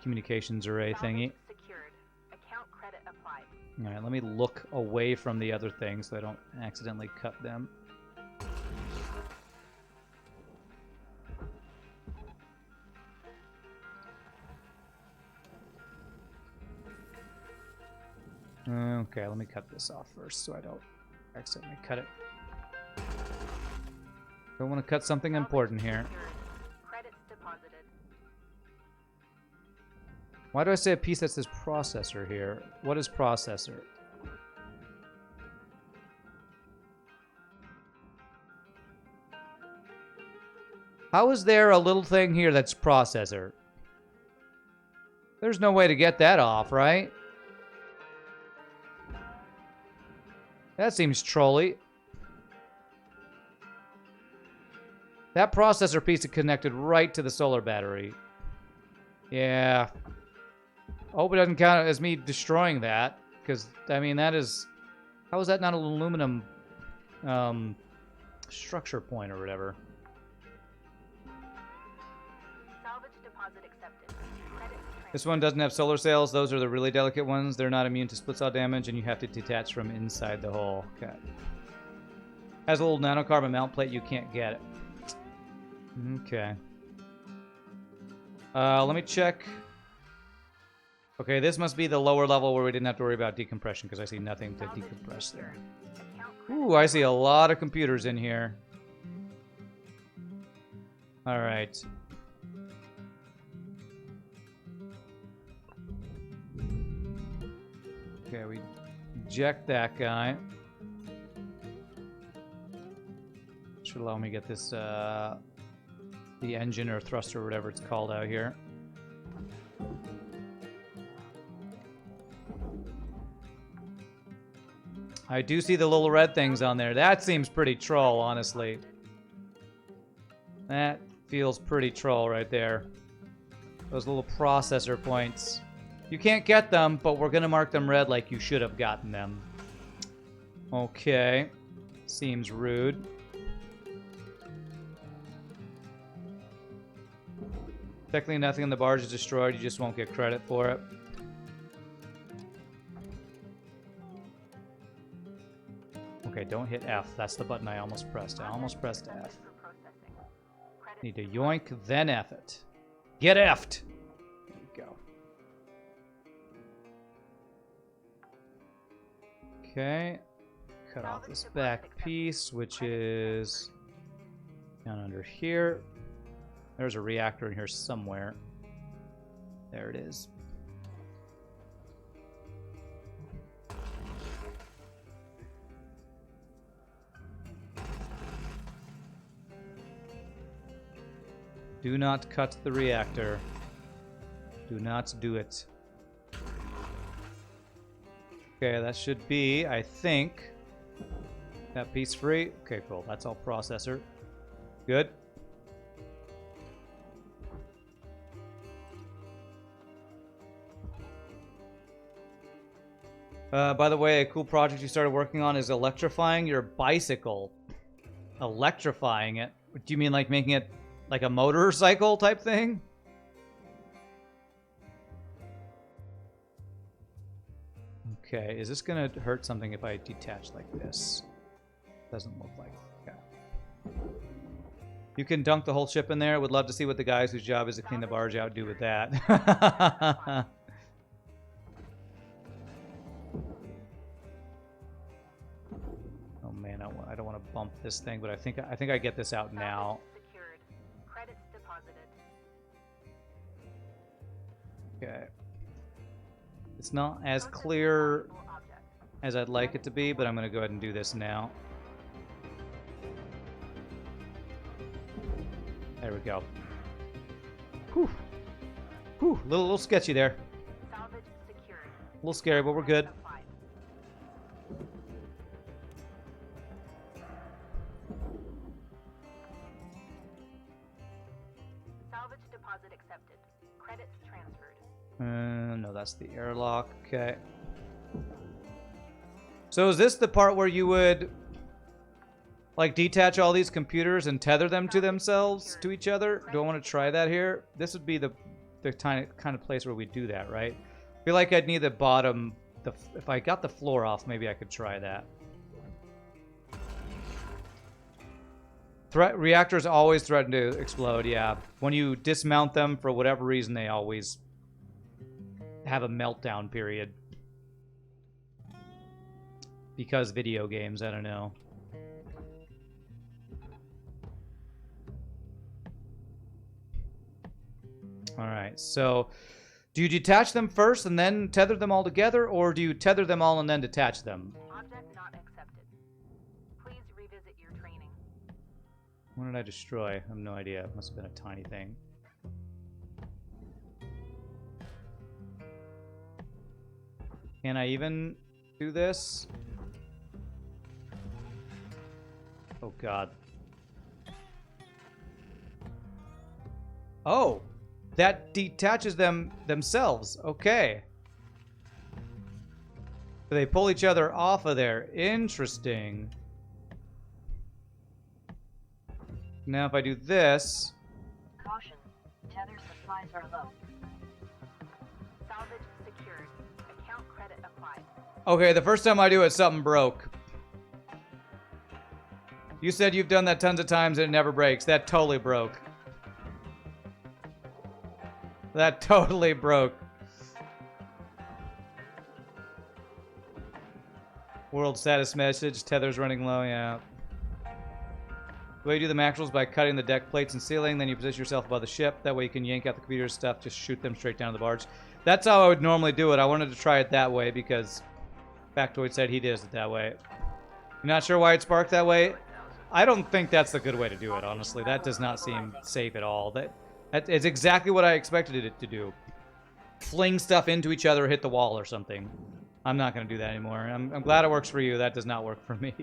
communications array thingy. Secured. Account credit Alright, let me look away from the other things so I don't accidentally cut them. Okay, let me cut this off first so I don't accidentally cut it. Don't want to cut something important here. Credits deposited. Why do I say a piece that says processor here? What is processor? How is there a little thing here that's processor? There's no way to get that off, right? That seems trolly. That processor piece is connected right to the solar battery. Yeah. I hope it doesn't count as me destroying that. Because, I mean, that is... How is that not an aluminum structure point or whatever? Salvage deposit accepted. Credits This one doesn't have solar sails. Those are the really delicate ones. They're not immune to split saw damage, and you have to detach from inside the hull. Okay. Has a little nanocarbon mount plate. You can't get it. Okay. Let me check. Okay, this must be the lower level where we didn't have to worry about decompression, because I see nothing to decompress there. Ooh, I see a lot of computers in here. Alright. Okay, we eject that guy. Should allow me to get this, the engine or thruster or whatever it's called out here. I do see the little red things on there. That seems pretty troll, honestly. That feels pretty troll right there. Those little processor points. You can't get them, but we're gonna mark them red like you should have gotten them. Okay. Seems rude. Technically nothing on the barge is destroyed, you just won't get credit for it. Okay, don't hit F. That's the button I almost pressed. I almost pressed F. Need to yoink, then F it. Get F'd! There we go. Okay. Cut off this back piece, which is down under here. There's a reactor in here somewhere. There it is. Do not cut the reactor. Do not do it. Okay, that should be, I think, that piece free. Okay, cool. That's all processor. Good. By the way, a cool project you started working on is electrifying your bicycle. Electrifying it? Do you mean like making it like a motorcycle type thing? Okay, is this gonna hurt something if I detach like this? Doesn't look like it. Okay. You can dunk the whole ship in there. Would love to see what the guys whose job is to clean the barge out do with that. Oh man, I don't want to bump this thing, but I think I get this out now. Secured. Credits deposited. Okay. It's not as clear as I'd like it to be, but I'm going to go ahead and do this now. There we go. Whew. Whew. Little sketchy there. Salvage secured. A little scary, but we're good. Salvage deposit accepted. Credits transferred. No, that's the airlock. Okay. So is this the part where you would like detach all these computers and tether them to themselves, to each other? Do I want to try that here? This would be the kind of place where we do that, right? I feel like I'd need the if I got the floor off, maybe I could try that. Reactors always threaten to explode, yeah. When you dismount them, for whatever reason, they always have a meltdown period. Because video games, I don't know. Alright, so do you detach them first and then tether them all together, or do you tether them all and then detach them? Object not accepted. Please revisit your training. What did I destroy? I have no idea. It must have been a tiny thing. Can I even do this? Oh, God. Oh! That detaches them themselves. Okay. So they pull each other off of there. Interesting. Now if I do this... Caution. Tether supplies are low. Salvage secured. Account credit applied. Okay, the first time I do it, something broke. You said you've done that tons of times and it never breaks. That totally broke. That totally broke. World status message. Tether's running low, yeah. The way you do the macros by cutting the deck plates and ceiling, then you position yourself above the ship. That way you can yank out the computer stuff, just shoot them straight down to the barge. That's how I would normally do it. I wanted to try it that way because Factoid said he does it that way. You're not sure why it sparked that way? I don't think that's the good way to do it, honestly. That does not seem safe at all. It's exactly what I expected it to do. Fling stuff into each other, hit the wall or something. I'm not going to do that anymore. I'm glad it works for you. That does not work for me.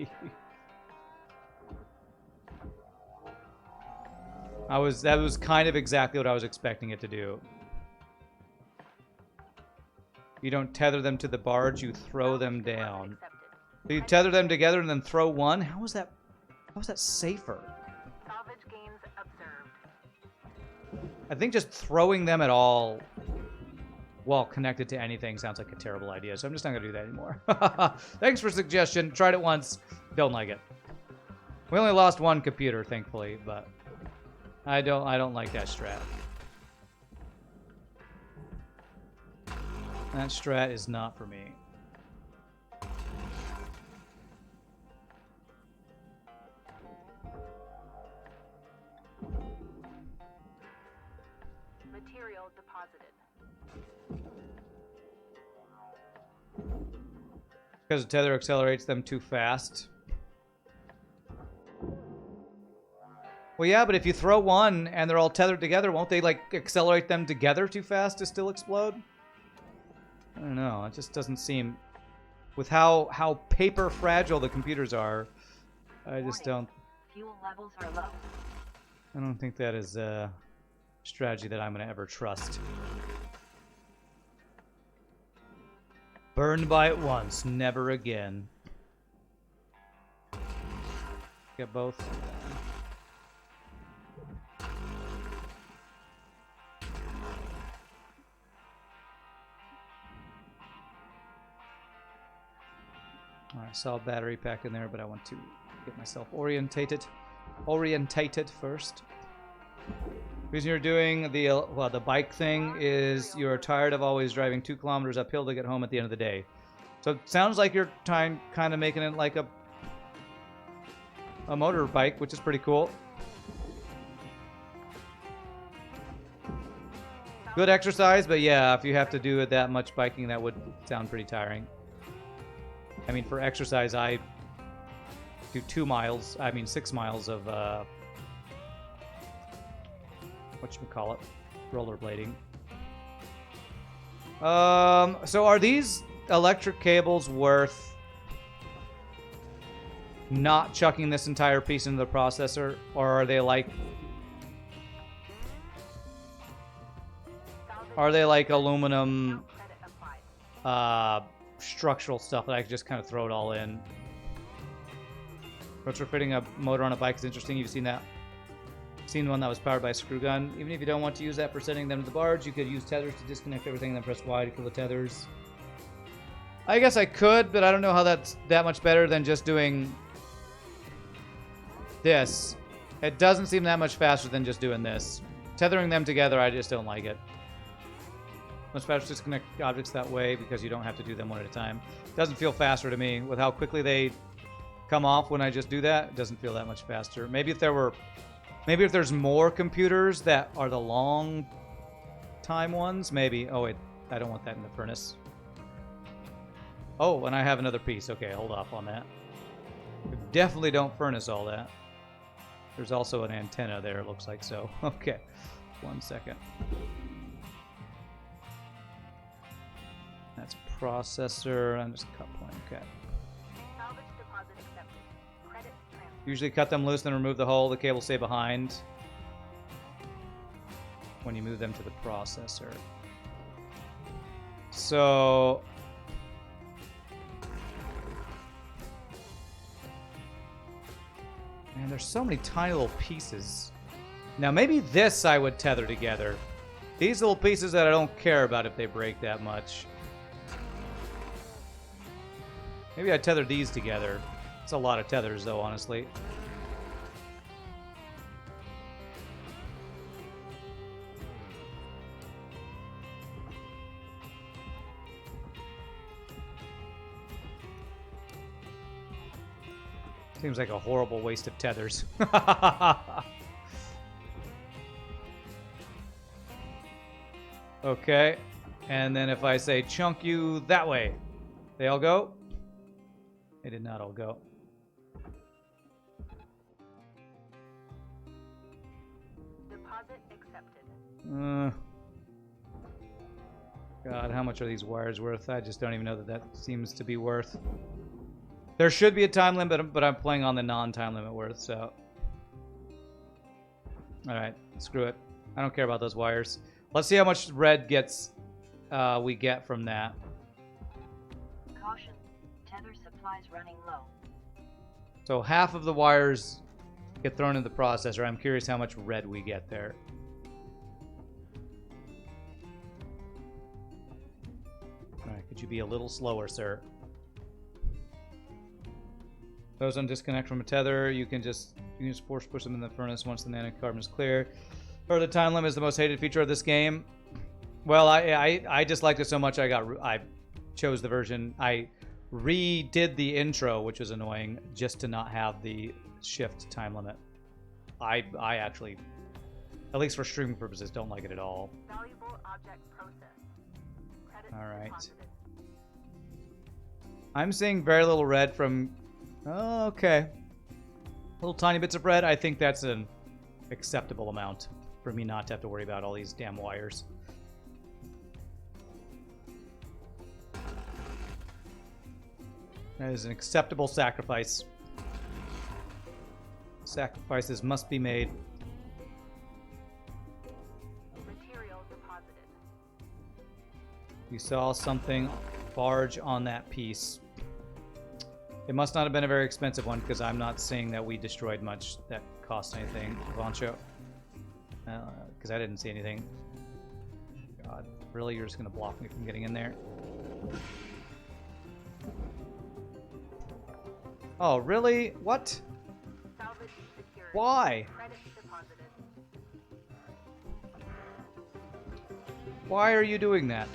That was kind of exactly what I was expecting it to do. You don't tether them to the barge, you throw them down. So you tether them together and then throw one? How is that safer? Salvage gains observed. I think just throwing them at all while connected to anything sounds like a terrible idea, so I'm just not going to do that anymore. Thanks for the suggestion. Tried it once. Don't like it. We only lost one computer, thankfully, but I don't like that strat. That strat is not for me. Material deposited. Because the tether accelerates them too fast. Well, yeah, but if you throw one and they're all tethered together, won't they, like, accelerate them together too fast to still explode? I don't know. It just doesn't seem... With how paper fragile the computers are, I just don't... Fuel levels are low. I don't think that is a strategy that I'm going to ever trust. Burned by it once, never again. Get both. I saw a battery pack in there, but I want to get myself orientated first. The reason you're doing the bike thing is you're tired of always driving 2 kilometers uphill to get home at the end of the day. So it sounds like you're kind of making it like a motorbike, which is pretty cool. Good exercise, but yeah, if you have to do it that much biking, that would sound pretty tiring. I mean, for exercise, I do 6 miles of, whatchamacallit, rollerblading. So are these electric cables worth not chucking this entire piece into the processor? Or are they like... aluminum, structural stuff that I could just kind of throw it all in? Retrofitting a motor on a bike is interesting. You've seen that? Seen one that was powered by a screw gun. Even if you don't want to use that for sending them to the barge, you could use tethers to disconnect everything and then press Y to kill the tethers. I guess I could, but I don't know how that's that much better than just doing this. It doesn't seem that much faster than just doing this. Tethering them together, I just don't like it. Much faster to disconnect objects that way because you don't have to do them one at a time. It doesn't feel faster to me. With how quickly they come off when I just do that, it doesn't feel that much faster. Maybe if there's more computers that are the long time ones, maybe. Oh wait, I don't want that in the furnace. Oh, and I have another piece. Okay, hold off on that. Definitely don't furnace all that. There's also an antenna there, it looks like so. Okay, 1 second. That's a processor. I'm just cut point. Okay. Salvage deposit accepted. Credits transferred. Usually cut them loose, then remove the hole. The cable stay behind when you move them to the processor. So man, there's so many tiny little pieces. Now maybe this I would tether together. These little pieces that I don't care about if they break that much. Maybe I'd tether these together. It's a lot of tethers though, honestly. Seems like a horrible waste of tethers. Okay. And then if I say chunk you that way, they all go? They did not all go. Deposit accepted. God, how much are these wires worth? I just don't even know that that seems to be worth. There should be a time limit, but I'm playing on the non-time limit worth, so. Alright, screw it. I don't care about those wires. Let's see how much red we get from that. Caution. Tether supplies running low. So half of the wires get thrown in the processor. I'm curious how much red we get there. Alright, could you be a little slower, sir? Those don't disconnect from a tether. You can just force push them in the furnace once the nanocarbon is clear. Or the time limit is the most hated feature of this game. Well, I disliked it so much I chose the version. I redid the intro, which was annoying, just to not have the shift time limit. I actually, at least for streaming purposes, don't like it at all. Valuable object processed. Credits All right. deposited. I'm seeing very little red from. Oh, okay. Little tiny bits of red. I think that's an acceptable amount for me not to have to worry about all these damn wires. That is an acceptable sacrifice. Sacrifices must be made. Material deposited. You saw something large on that piece. It must not have been a very expensive one because I'm not seeing that we destroyed much that cost anything. Vancho. Because I didn't see anything. God, really? You're just going to block me from getting in there? Oh, really? What? Salvage secured. Why? Credits deposited. Why are you doing that?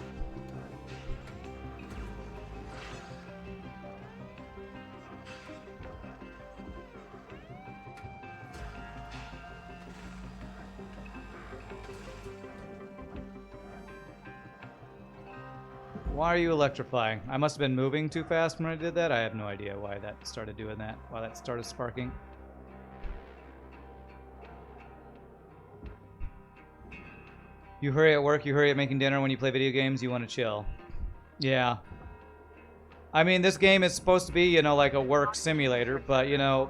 Why are you electrifying? I must have been moving too fast when I did that. I have no idea why that started doing that. Why that started sparking. You hurry at work, you hurry at making dinner. When you play video games, you want to chill. Yeah. I mean, this game is supposed to be, you know, like a work simulator, but, you know,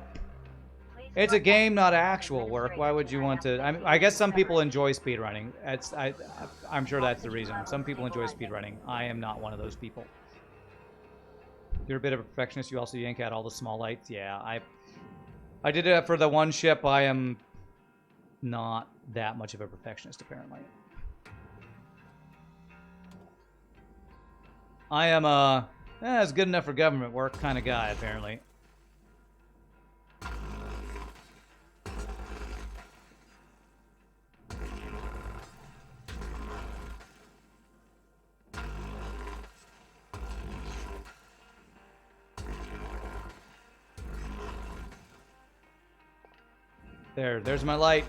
it's a game, not actual work. Why would you want to? I guess some people enjoy speedrunning. I'm sure that's the reason. Some people enjoy speedrunning. I am not one of those people. You're a bit of a perfectionist. You also yank out all the small lights. Yeah, I did it for the one ship. I am not that much of a perfectionist, apparently. I am That's good enough for government work kind of guy, apparently. There's my light.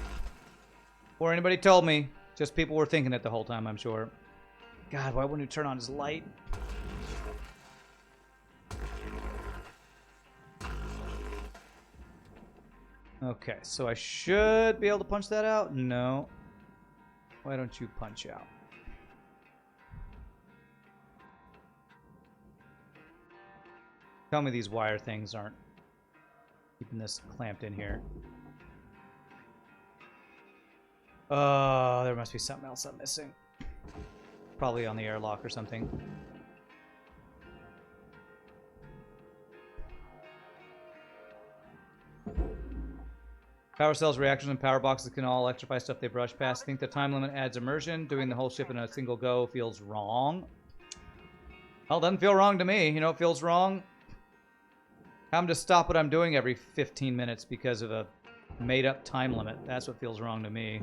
Before anybody told me, just people were thinking it the whole time, I'm sure. God, why wouldn't he turn on his light? Okay, so I should be able to punch that out? No. Why don't you punch out? Tell me these wire things aren't keeping this clamped in here. Oh, there must be something else I'm missing. Probably on the airlock or something. Power cells, reactors, and power boxes can all electrify stuff they brush past. I think the time limit adds immersion. Doing the whole ship in a single go feels wrong. Well, doesn't feel wrong to me. You know what feels wrong? Having to stop what I'm doing every 15 minutes because of a made-up time limit. That's what feels wrong to me.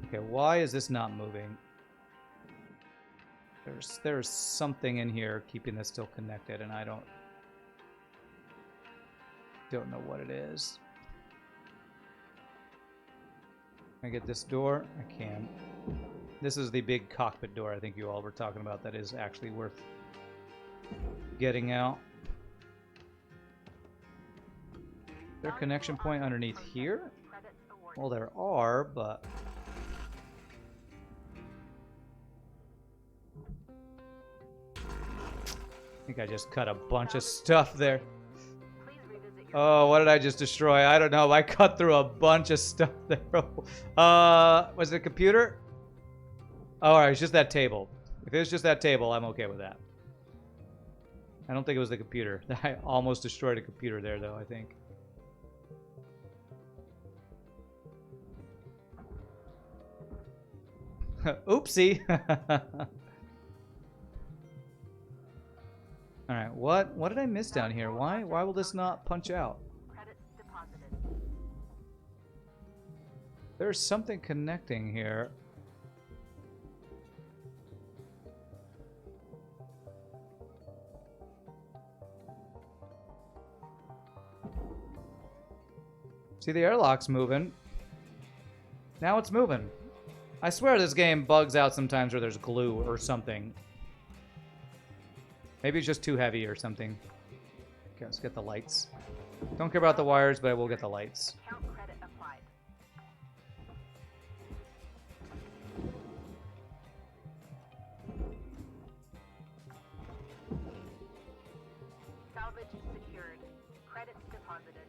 Okay, why is this not moving? There's something in here keeping this still connected, and I don't know what it is. Can I get this door? I can. This is the big cockpit door I think you all were talking about that is actually worth getting out. Is there a connection point underneath here? Well, there are, but... I think I just cut a bunch of stuff there. Oh, what did I just destroy? I don't know. I cut through a bunch of stuff there. Was it a computer? Oh, all right, it's just that table. If it was just that table, I'm okay with that. I don't think it was the computer. I almost destroyed a computer there, though, I think. Oopsie. All right, what did I miss down here? Why will this not punch out? Credits deposited. There's something connecting here. See, the airlock's moving. Now it's moving. I swear this game bugs out sometimes where there's glue or something. Maybe it's just too heavy or something. Okay, let's get the lights. Don't care about the wires, but I will get the lights. Count credit applied. Salvage secured. Credits deposited.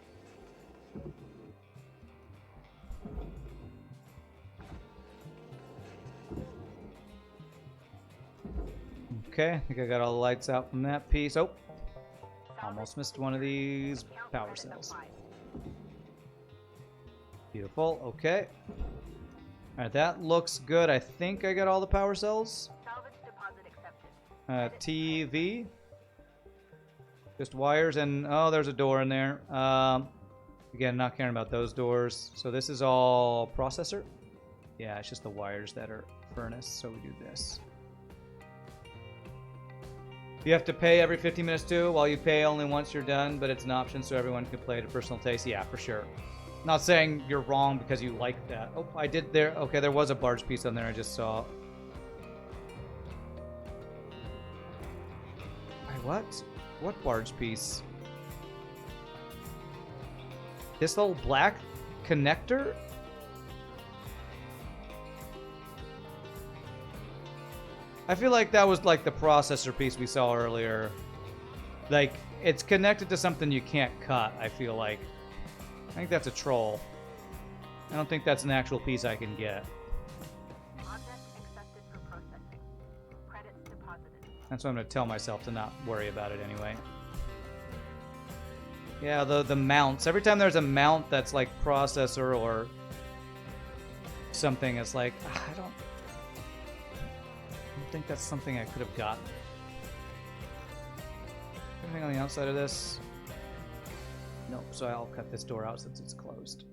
Okay, I think I got all the lights out from that piece. Oh, almost missed one of these Count power credit cells. applied. Beautiful, okay. Alright, that looks good. I think I got all the power cells. Salvage deposit accepted. TV. Just wires and... Oh, there's a door in there. Again, not caring about those doors. So this is all processor? Yeah, it's just the wires that are furnace. So we do this. You have to pay every 15 minutes too, while you pay only once you're done, but it's an option so everyone can play to personal taste. Yeah, for sure. Not saying you're wrong because you like that. Oh, I did there. Okay, there was a barge piece on there I just saw. Wait, what? What barge piece? This little black connector? I feel like that was like the processor piece we saw earlier. Like, it's connected to something you can't cut, I feel like. I think that's a troll. I don't think that's an actual piece I can get. Object accepted for processing. Credits deposited. That's what I'm going to tell myself to not worry about it anyway. Yeah, the mounts. Every time there's a mount that's like processor or something, it's like, I don't... don't think that's something I could have gotten. Anything on the outside of this? Nope, so I'll cut this door out since it's closed.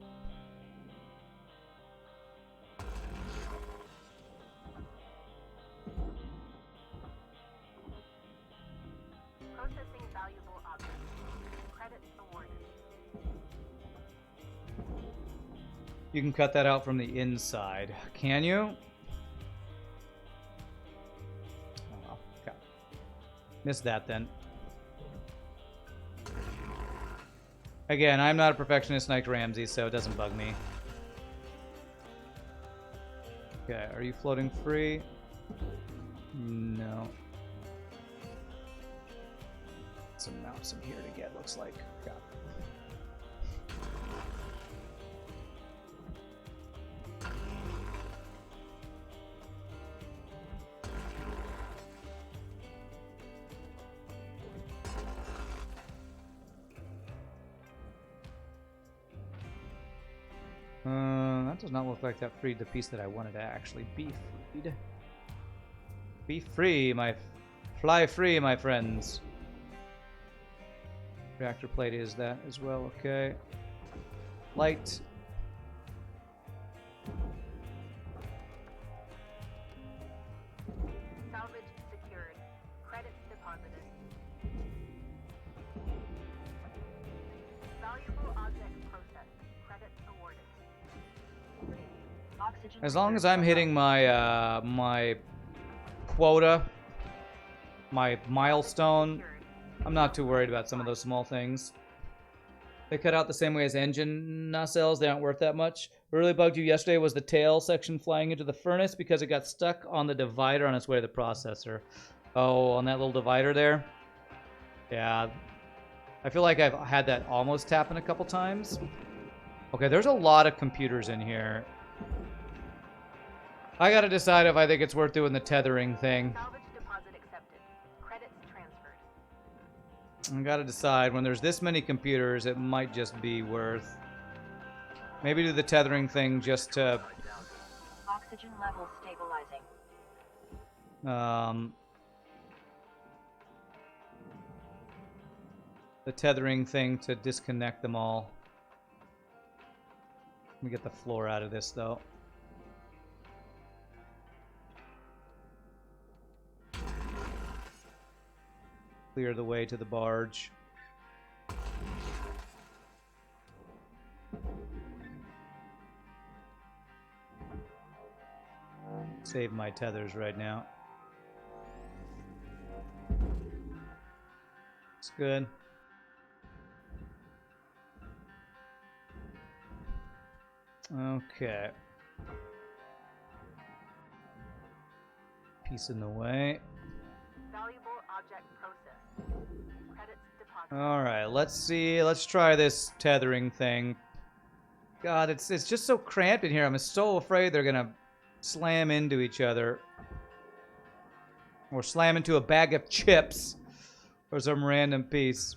Processing valuable objects. Credits awarded. You can cut that out from the inside. Can you? Oh, well, okay. Missed that then. Again, I'm not a perfectionist like Ramsey, so it doesn't bug me. Okay, are you floating free? No. Some mounts in here to get, looks like. Got it. That does not look like that freed the piece that I wanted to actually be freed. Be free, fly free, my friends. Reactor plate is that as well, okay. Light. Salvage secured. Credits deposited. Valuable objects processed. Credits awarded. Oxygen As long as reserves I'm are hitting low. my my quota, my milestone, Secured. I'm not too worried about some of those small things. They cut out the same way as engine nacelles. They aren't worth that much. What really bugged you yesterday was the tail section flying into the furnace because it got stuck on the divider on its way to the processor. Oh, on that little divider there? Yeah. I feel like I've had that almost happen a couple times. Okay, there's a lot of computers in here. I gotta decide if I think it's worth doing the tethering thing. Salvage deposit accepted. Credits transferred. I gotta decide. When there's this many computers, it might just be worth... Maybe do the tethering thing just to... Oxygen levels stabilizing. The tethering thing to disconnect them all. Let me get the floor out of this, though. Clear the way to the barge. Save my tethers right now. It's good. Okay. Piece in the way. Valuable object processed. Credits deposited. Alright, let's see. Let's try this tethering thing. God, it's just so cramped in here. I'm so afraid they're gonna slam into each other. Or slam into a bag of chips. Or some random piece.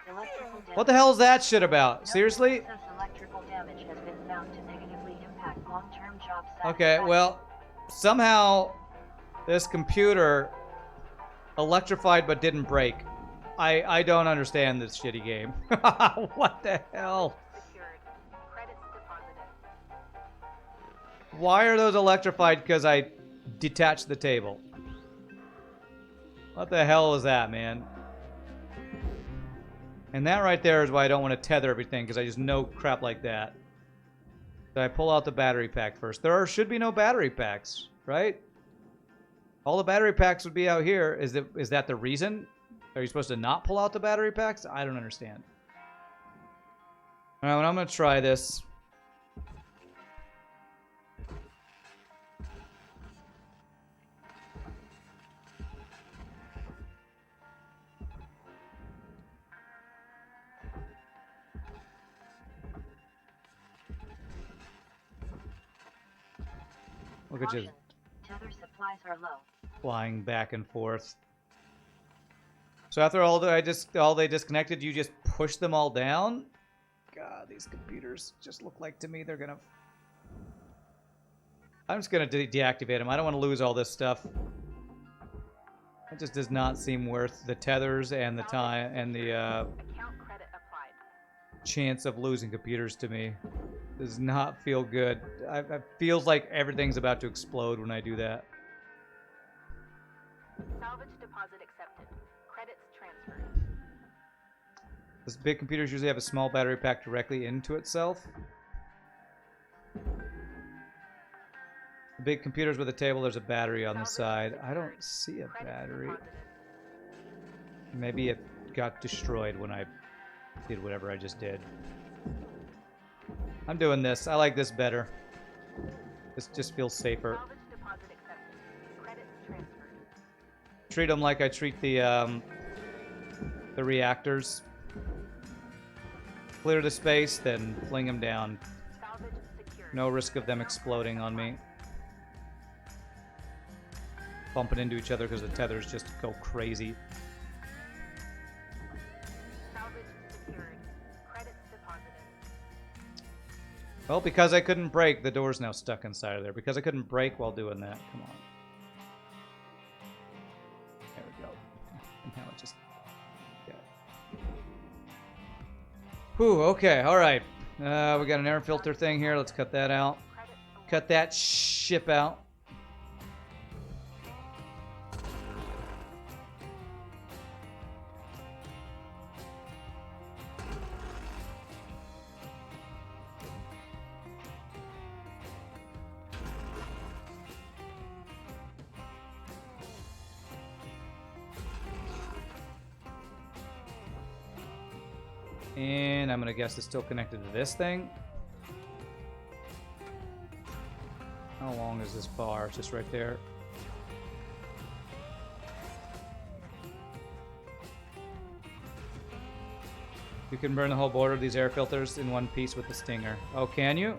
Electrical damage. What the hell is that shit about? No Seriously? excess electrical damage has been found to negatively impact long-term job Okay, satisfaction. well, somehow this computer electrified but didn't break. I don't understand this shitty game. What the hell? Secured. Credits deposited. Why are those electrified? Because I detached the table. What the hell is that, man? And that right there is why I don't want to tether everything, because I just know crap like that. So I pull out the battery pack first. Should be no battery packs, right? All the battery packs would be out here. Is that the reason? Are you supposed to not pull out the battery packs? I don't understand. All right, well, I'm going to try this. Look at you Caution. Tether supplies are low. flying back and forth. So after all they disconnected, you just push them all down? God, these computers just look like to me they're gonna... I'm just gonna deactivate them. I don't want to lose all this stuff. It just does not seem worth the tethers and the time and the Account credit applied. chance of losing computers to me. Does not feel good. It feels like everything's about to explode when I do that. Salvage deposit accepted. Credits transferred. Those big computers usually have a small battery pack directly into itself. The big computers with a table, there's a battery on the side. I don't see a battery. Maybe it got destroyed when I did whatever I just did. I'm doing this. I like this better. This just feels safer. Salvage deposit accepted. Credits transferred. Treat them like I treat the reactors. Clear the space, then fling them down. Salvage secured. No risk of them exploding on me. Bumping into each other because the tethers just go crazy. Salvage secured. Credits deposited. Well, because I couldn't break, the door's now stuck inside of there. Because I couldn't break while doing that. Come on. There we go. And now it just... Yeah. Whew, okay, alright. We got an air filter thing here. Let's cut that out. Credits awarded. Cut that ship out. And I'm gonna guess it's still connected to this thing. How long is this bar? It's just right there. You can burn the whole border of these air filters in one piece with the stinger. Oh, can you?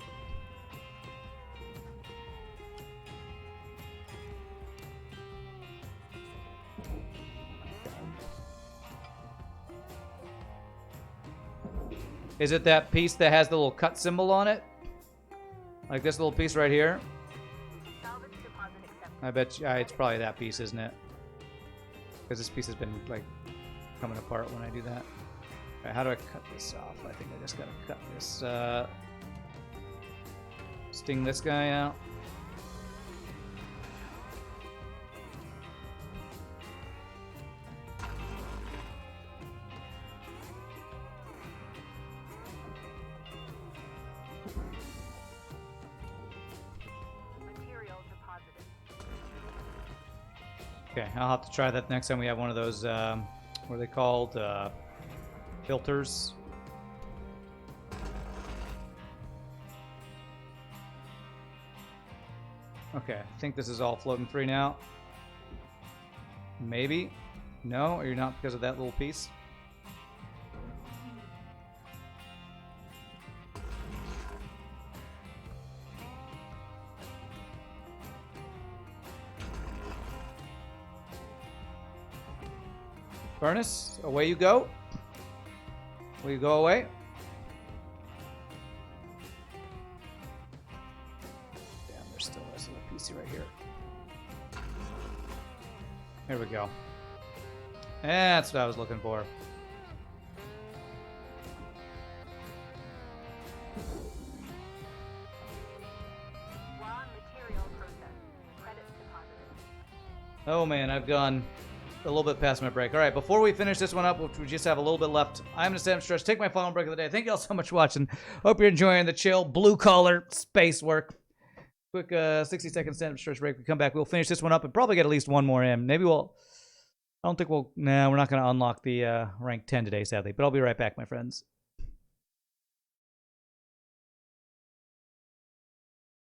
Is it that piece that has the little cut symbol on it? Like this little piece right here? Salvage deposit accepted. I bet you, it's probably that piece, isn't it? Because this piece has been, like, coming apart when I do that. Alright, how do I cut this off? I think I just gotta cut this, sting this guy out. Material deposited. Okay, I'll have to try that next time we have one of those, what are they called? Filters. Okay, I think this is all floating free now. Maybe. No, or you're not because of that little piece? Furnace, away you go. Will you go away? Damn, there's still this little piece right here. There we go. That's what I was looking for. Raw material processed. Credits deposited. Oh man, I've gone a little bit past my break. All right, before we finish this one up, which we just have a little bit left, I'm going to Sam Stretch, take my final break of the day. Thank you all so much for watching. Hope you're enjoying the chill, blue-collar space work. Quick 60-second Sam Stretch break. We come back, we'll finish this one up and probably get at least one more in. Maybe we'll... I don't think we'll... Nah, we're not going to unlock the rank 10 today, sadly. But I'll be right back, my friends.